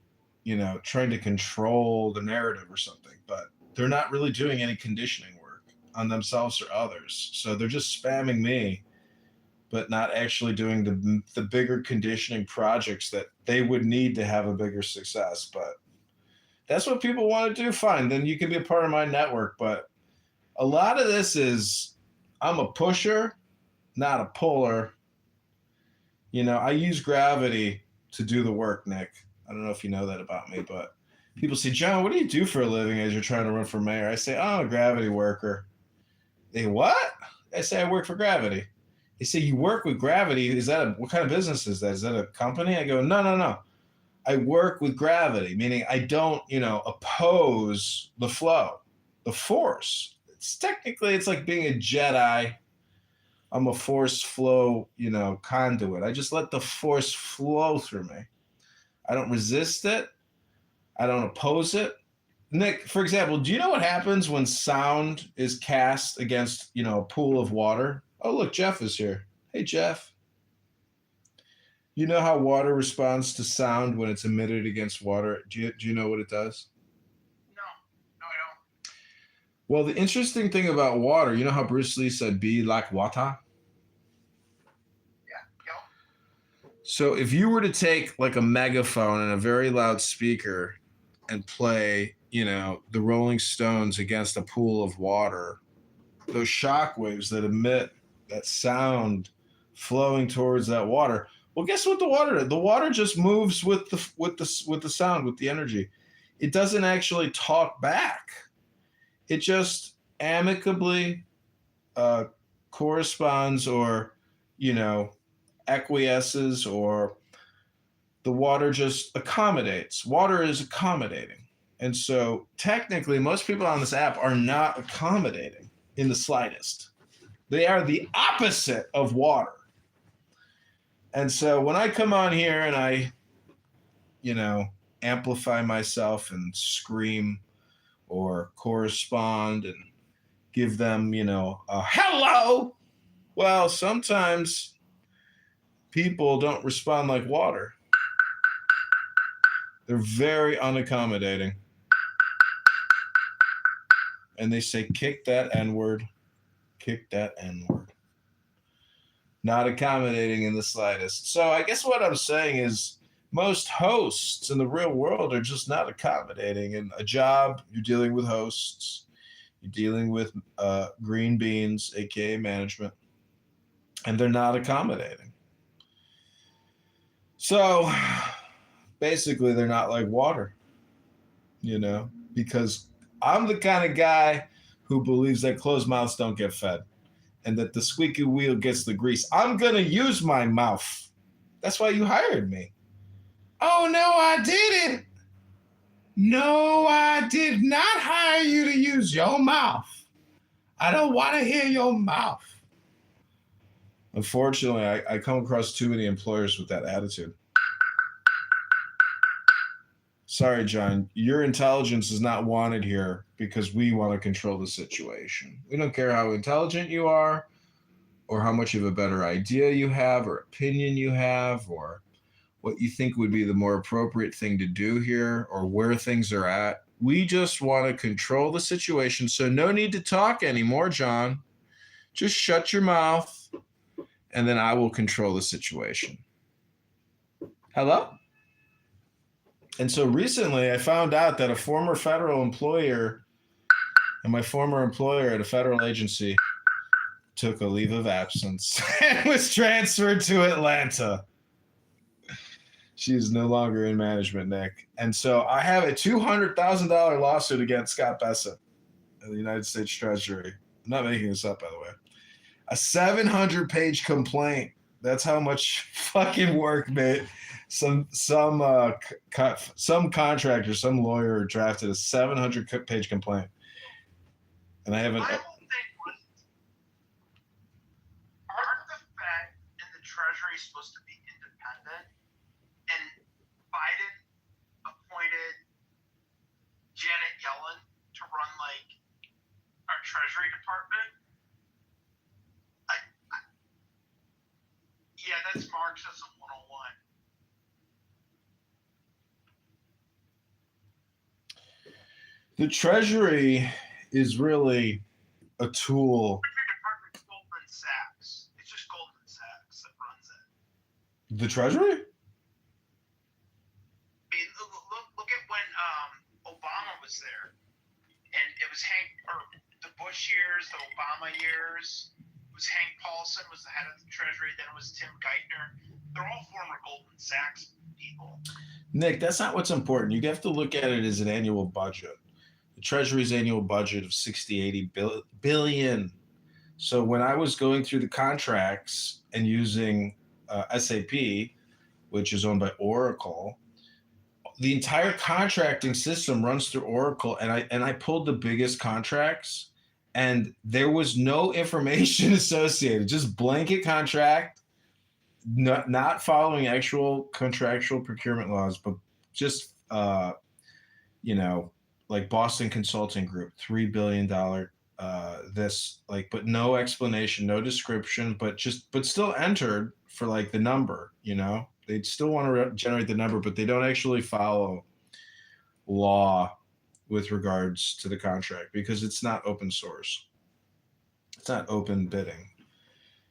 you know, trying to control the narrative or something, but they're not really doing any conditioning work on themselves or others. So they're just spamming me, but not actually doing the bigger conditioning projects that they would need to have a bigger success. But that's what people want to do. Fine, then you can be a part of my network. But a lot of this is I'm a pusher, not a puller. You know, I use gravity to do the work, Nick. I don't know if you know that about me, but people say, John, what do you do for a living as you're trying to run for mayor? I say, oh, I'm a gravity worker. They, what? I say, I work for gravity. They say, you work with gravity? Is that what kind of business is that? Is that a company? I go, no. I work with gravity, meaning I don't, you know, oppose the flow, the force. It's like being a Jedi. I'm a force flow, you know, conduit. I just let the force flow through me. I don't resist it. I don't oppose it. Nick, for example, do you know what happens when sound is cast against, you know, a pool of water? Oh, look, Jeff is here. Hey, Jeff. You know how water responds to sound when it's emitted against water? Do you know what it does? No, I don't. Well, the interesting thing about water, you know how Bruce Lee said, be like water? Yeah. So if you were to take like a megaphone and a very loud speaker and play, you know, the Rolling Stones against a pool of water, those shock waves that emit that sound flowing towards that water. Well, guess what the water did? The water just moves with the sound, with the energy. It doesn't actually talk back. It just amicably corresponds or, you know, acquiesces, or the water just accommodates. Water is accommodating. And so technically, most people on this app are not accommodating in the slightest. They are the opposite of water. And so when I come on here and I, you know, amplify myself and scream or correspond and give them, you know, a hello, well, sometimes people don't respond like water. They're very unaccommodating. And they say, kick that N-word, kick that N-word. Not accommodating in the slightest. So I guess what I'm saying is most hosts in the real world are just not accommodating. In a job, you're dealing with hosts. You're dealing with green beans, aka management, and they're not accommodating. So basically, they're not like water, you know, because I'm the kind of guy who believes that closed mouths don't get fed. and that the squeaky wheel gets the grease. I'm going to use my mouth. That's why you hired me. Oh, no, I didn't. No, I did not hire you to use your mouth. I don't want to hear your mouth. Unfortunately, I come across too many employers with that attitude. Sorry, John, your intelligence is not wanted here because we want to control the situation. We don't care how intelligent you are or how much of a better idea you have or opinion you have or what you think would be the more appropriate thing to do here or where things are at. We just want to control the situation. So no need to talk anymore, John. Just shut your mouth and then I will control the situation. Hello? And so recently I found out that a former federal employer and my former employer at a federal agency took a leave of absence and was transferred to Atlanta. She is no longer in management, Nick. And so I have a $200,000 lawsuit against Scott Bessent of the United States Treasury. I'm not making this up, by the way. A 700-page complaint. That's how much fucking work, mate. Some contractor, some lawyer drafted a 700-page complaint, and I haven't. My whole thing was, aren't the Fed and the Treasury supposed to be independent? And Biden appointed Janet Yellen to run like our Treasury Department. Yeah, that's Marxism 101. The Treasury is really a tool. Treasury Department is Goldman Sachs. It's just Goldman Sachs that runs it. The Treasury? I mean, look at when Obama was there, and it was the Bush years, the Obama years. It was Hank Paulson was the head of the Treasury. Then it was Tim Geithner. They're all former Goldman Sachs people. Nick, that's not what's important. You have to look at it as an annual budget. The Treasury's annual budget of 80 billion. So when I was going through the contracts and using SAP, which is owned by Oracle, the entire contracting system runs through Oracle, and I pulled the biggest contracts, and there was no information associated, just blanket contract, not following actual contractual procurement laws, but just like Boston Consulting Group, $3 billion, but no explanation, no description, but still entered for like the number, they'd still want to generate the number, but they don't actually follow law with regards to the contract because it's not open source. It's not open bidding,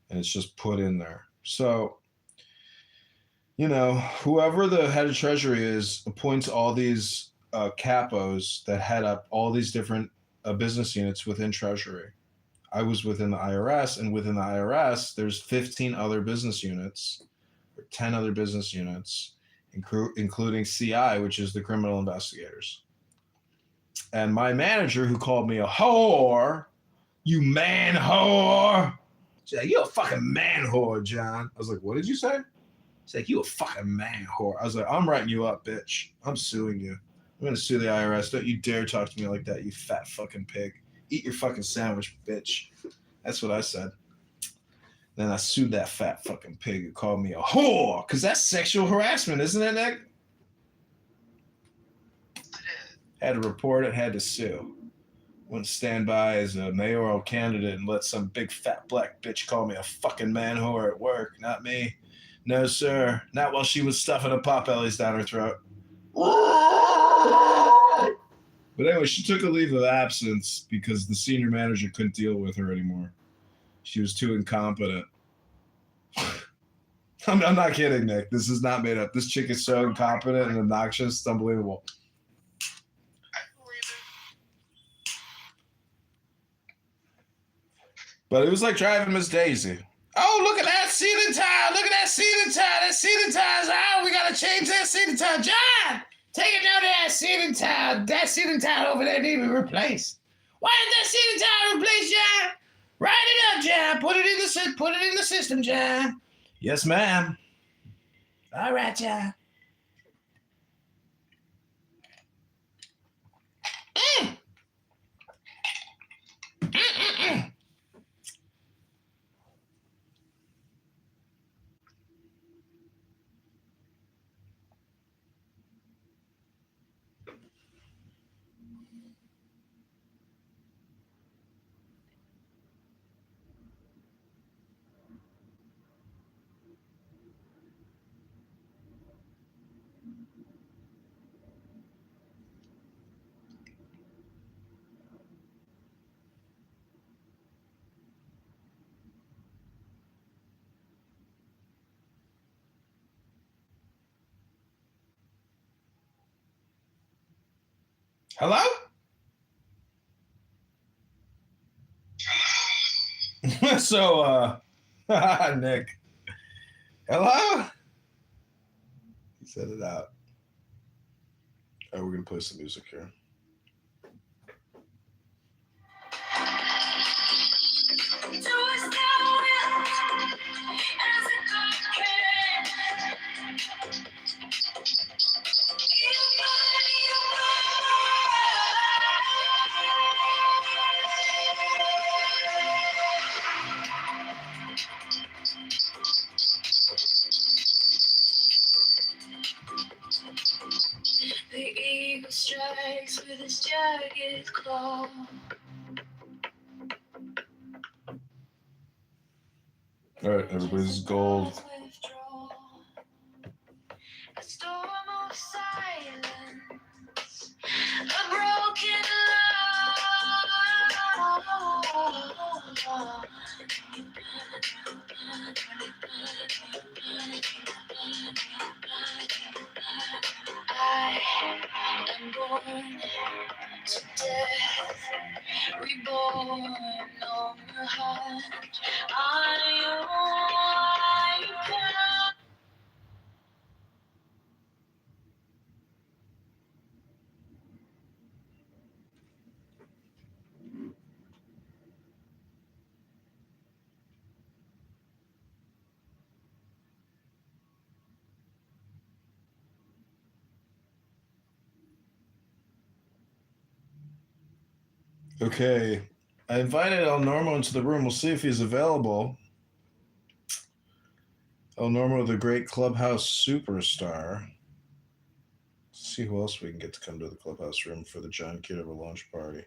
and it's just put in there. So, whoever the head of Treasury is appoints all these capos that head up all these different business units within Treasury. I was within the IRS, and within the IRS, there's 15 other business units, or 10 other business units, including CI, which is the criminal investigators. And my manager, who called me a whore, you man whore. She's like, you a fucking man whore, John. I was like, what did you say? She's like, you a fucking man whore. I was like, I'm writing you up, bitch. I'm suing you. I'm going to sue the IRS. Don't you dare talk to me like that, you fat fucking pig. Eat your fucking sandwich, bitch. That's what I said. Then I sued that fat fucking pig who called me a whore, because that's sexual harassment, isn't it, Nick? Had to report it, had to sue. Wouldn't stand by as a mayoral candidate and let some big fat black bitch call me a fucking man whore at work. Not me. No, sir. Not while she was stuffing a Potbellies down her throat. But anyway, she took a leave of absence because the senior manager couldn't deal with her anymore. She was too incompetent. I'm not kidding, Nick. This is not made up. This chick is so incompetent and obnoxious. It's unbelievable. But it was like driving Miss Daisy. Oh, look at that ceiling tile. Look at that ceiling tile. That ceiling tile's out. We got to change that ceiling tile. John, take it down to that ceiling tile. That ceiling tile over there needs to be replaced. Why is that ceiling tile replaced, John? Write it up, Jan. Put it in the system, Jan. Yes, ma'am. All right, Jan. Mm. Mm-mm-mm. Hello? So, Nick. Hello? He said it out. Oh, we're going to play some music here. The eagle strikes with his jagged claw. All right, everybody's gold. A storm of silence, a broken love. I am born to death, reborn on the hunt. I can. Okay. I invited El Normo into the room. We'll see if he's available. El Normo, the great clubhouse superstar. Let's see who else we can get to come to the clubhouse room for the John Kitover launch party.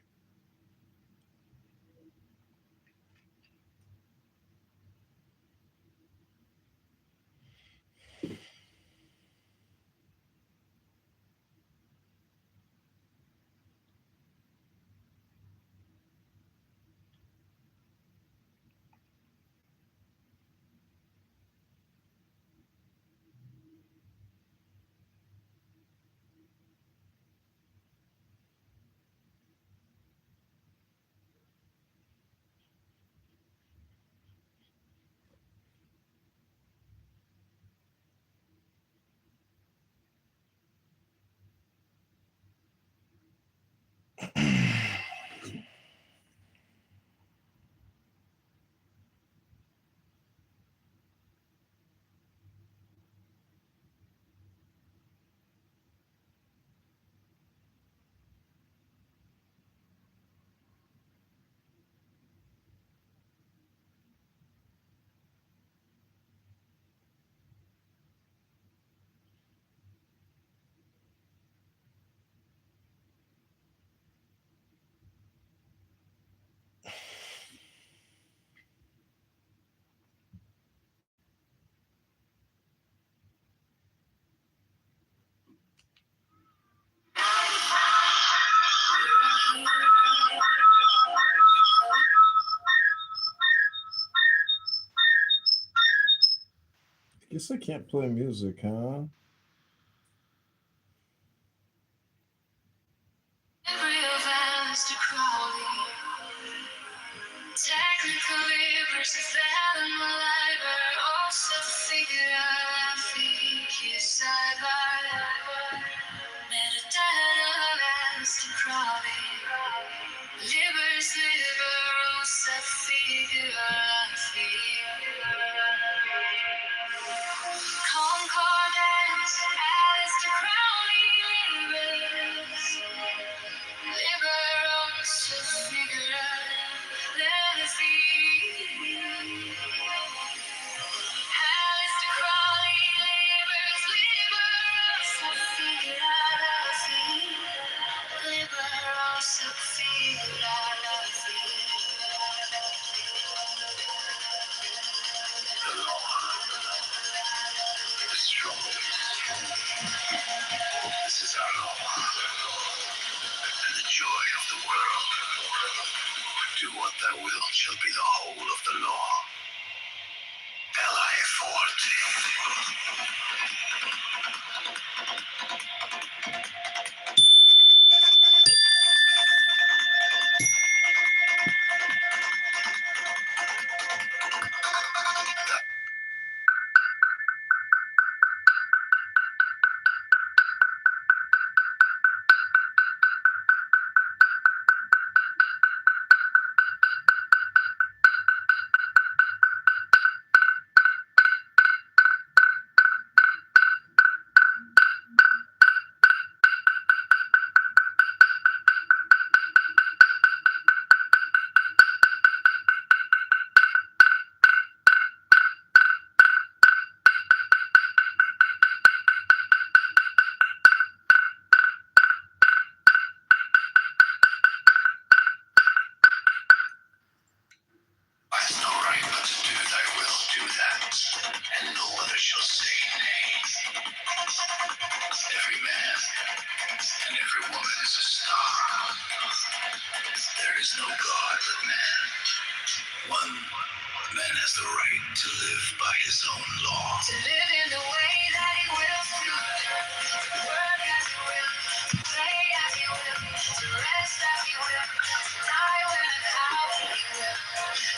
Guess I can't play music, huh? Real fast to crawling. Technically, versus that in my life are also figured out. I think you side by metadata fast to crawling. Livers, liver, also figured world. Do what thou wilt shall be the whole of the law. L.I. Forte. I have no right but to do thy will, do that, and no other shall say nay. Every man and every woman is a star. There is no God but man. One man has the right to live by his own law. To live in the way that he wills to, to work as he will, to play as he will, to rest as he will, to die when and how he will.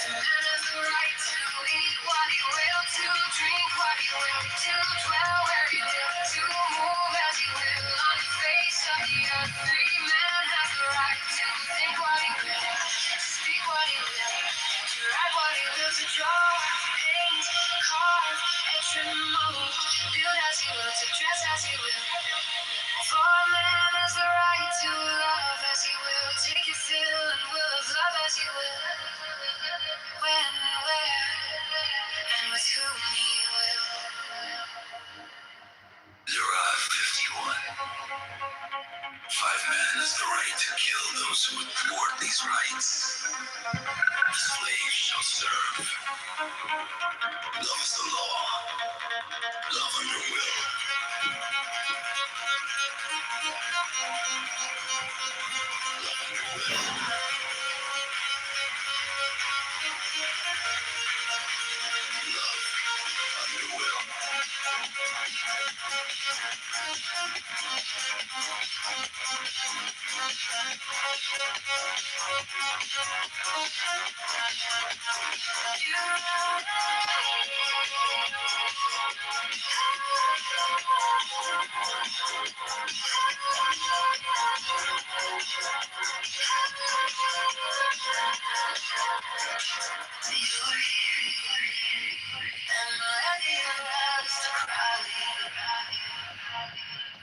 The man has the right to eat what he will, to drink what he will, to dwell where he will, to move as he will on the face of the earth. Free man has the right to think what he will, to speak what he will, to write what he will, to draw, paint, carve, etch and mold, build as he will, to dress as he will. For man has the right to love as he will, take your fill and will of love as he will. When, where, and with whom he will. Zerah 51. 5 men has the right to kill those who would thwart these rights. The slave shall serve. Love is the law. Love under will.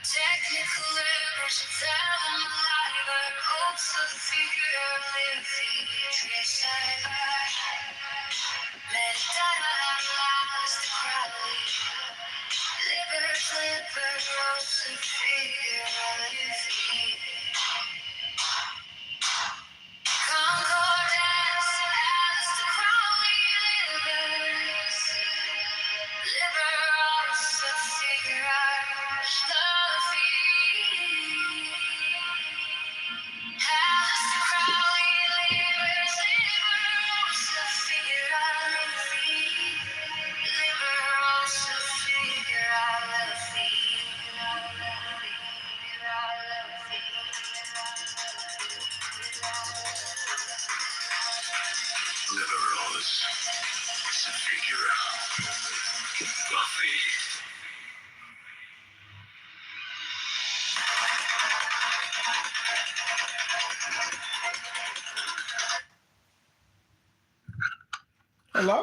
Technical errors of them alive, our hopes of the figure of living, trace I by. Meditata lies the crowd, liver, flipper, roast of figure of living. Concordance as the Crowley livers, liver, roast of figure of loving. As the Crowley livers, liver, roast of figure of loving, liver, roast of figure of loving. Liberals, figure Buffy. Hello?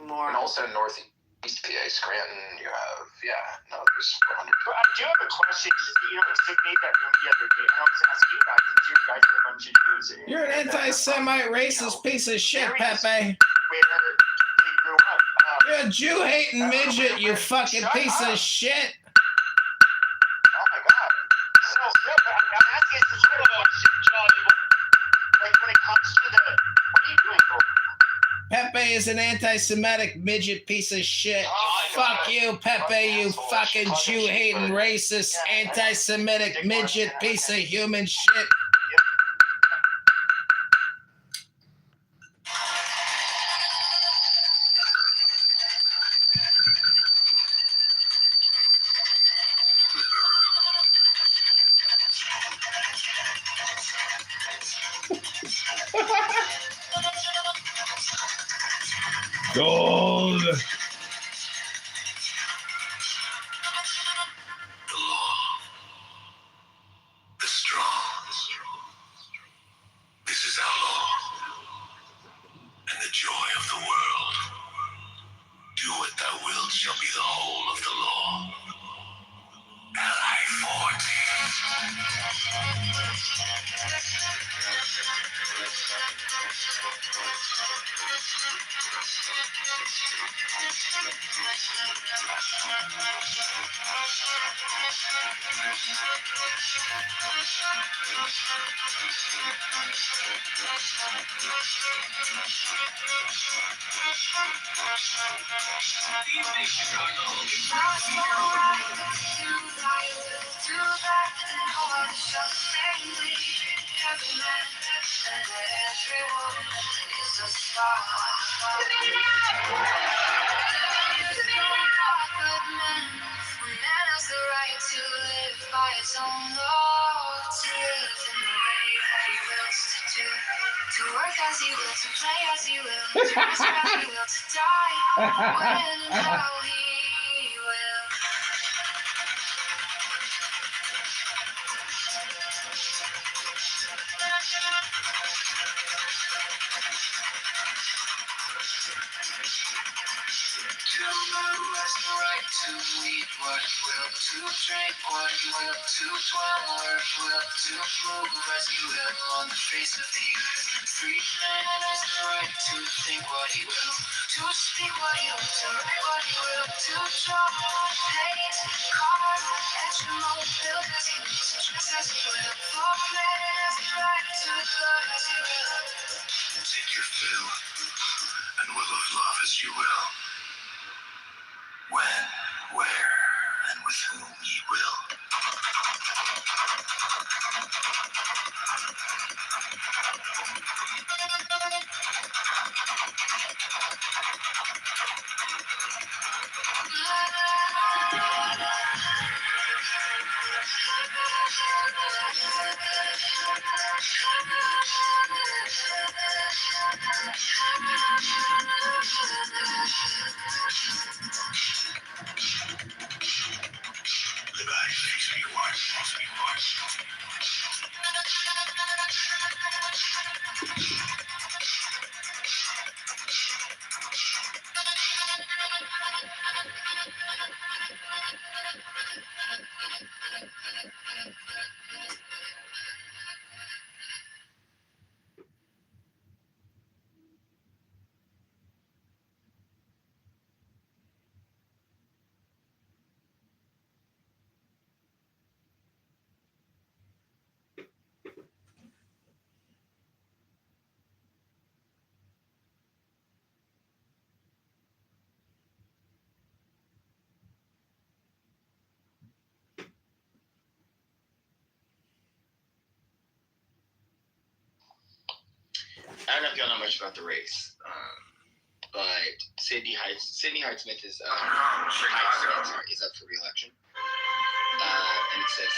More. And also northeast PA, Scranton, you have, there's 400. But I do have a question. You know, Sid made that room the other day. I was asking you guys, since you guys are a bunch of Jews. You're an anti-Semite racist piece of shit, areas Pepe. Where they grew up. You're a Jew-hating midget, you fucking piece of shit. Oh my God. So, no, but I'm asking this sort of question, Johnny. Like, when it comes to the, what are you doing, bro? Pepe is an anti-Semitic midget piece of shit. Oh my Fuck you, Pepe, you fucking Jew-hating, racist, anti-Semitic, midget, piece of human shit. Gold. The law. The strong. This is our law. And the joy of the world. Do what thou wilt shall be the whole of the law. To work as he will, to play as he will, to rest as he will, to die when and how he will. To move has the right to eat what he will, to drink what he will, to dwell where he will, to move as he will on the face of the earth. Free man has the right to think what he will, to speak what he will, to write what he will, to draw, paint, carve, etch and mold, build as he will, to dress as he will. For man has the right to love as he will. Take your fill, and will of love as you will. When, where, and with whom ye will. I don't know if y'all know much about the race, but Sidney Hartsmith is up for re-election. And it says,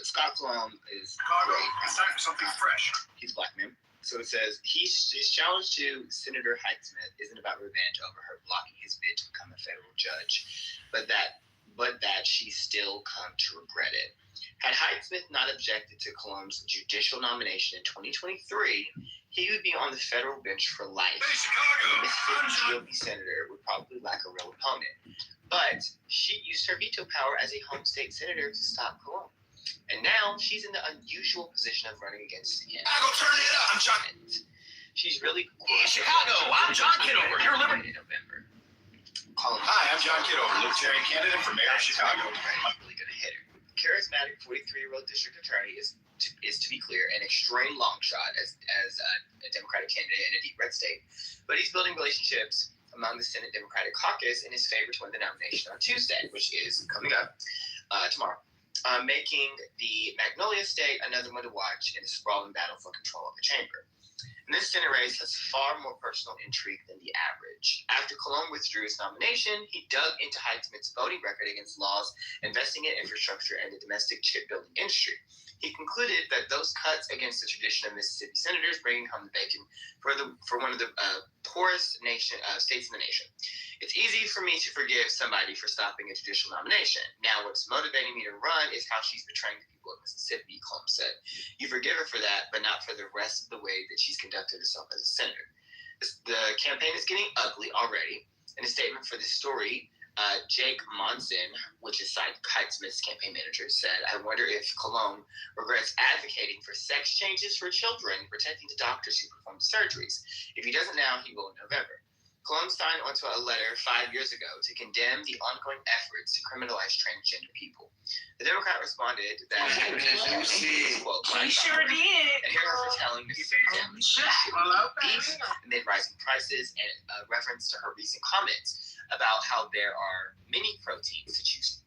Scott Colomb is great. It's time for something fresh. He's a black man. So it says, his challenge to Senator Hartsmith isn't about revenge over her blocking his bid to become a federal judge, but that she's still come to regret it. Had Hartsmith not objected to Colomb's judicial nomination in 2023, he would be on the federal bench for life. Hey, Chicago! The Mississippi GOP senator would probably lack a real opponent. But she used her veto power as a home state senator to stop Colomb. And now she's in the unusual position of running against him. I go turn it up. I'm John. She's really Hey, Chicago! I'm John Kitover. You're liberal. In November. Hi, I'm John Kitover, Libertarian candidate for mayor of Chicago. I'm really gonna hit her. Charismatic 43-year-old district attorney is to be clear, an extreme long shot as a Democratic candidate in a deep red state. But he's building relationships among the Senate Democratic caucus in his favor to win the nomination on Tuesday, which is coming up tomorrow, making the Magnolia State another one to watch in a sprawling battle for control of the chamber. And this Senate race has far more personal intrigue than the average. After Colon withdrew his nomination, he dug into Heitzman's voting record against laws investing in infrastructure and the domestic chip-building industry. He concluded that those cuts against the tradition of Mississippi senators bringing home the bacon for one of the poorest states in the nation. It's easy for me to forgive somebody for stopping a judicial nomination. Now, what's motivating me to run is how she's betraying the people of Mississippi, Colum said. You forgive her for that, but not for the rest of the way that she's conducted herself as a senator. The campaign is getting ugly already. In a statement for this story, Jake Monson, which is Heitzman's campaign manager, said, I wonder if Colon regrets advocating for sex changes for children, protecting the doctors who perform the surgeries. If he doesn't now, he will in November. Colon signed onto a letter 5 years ago to condemn the ongoing efforts to criminalize transgender people. The Democrat responded that He sure did. and here her telling Mississippi families beef amid rising prices and a reference to her recent comments about how there are many proteins to choose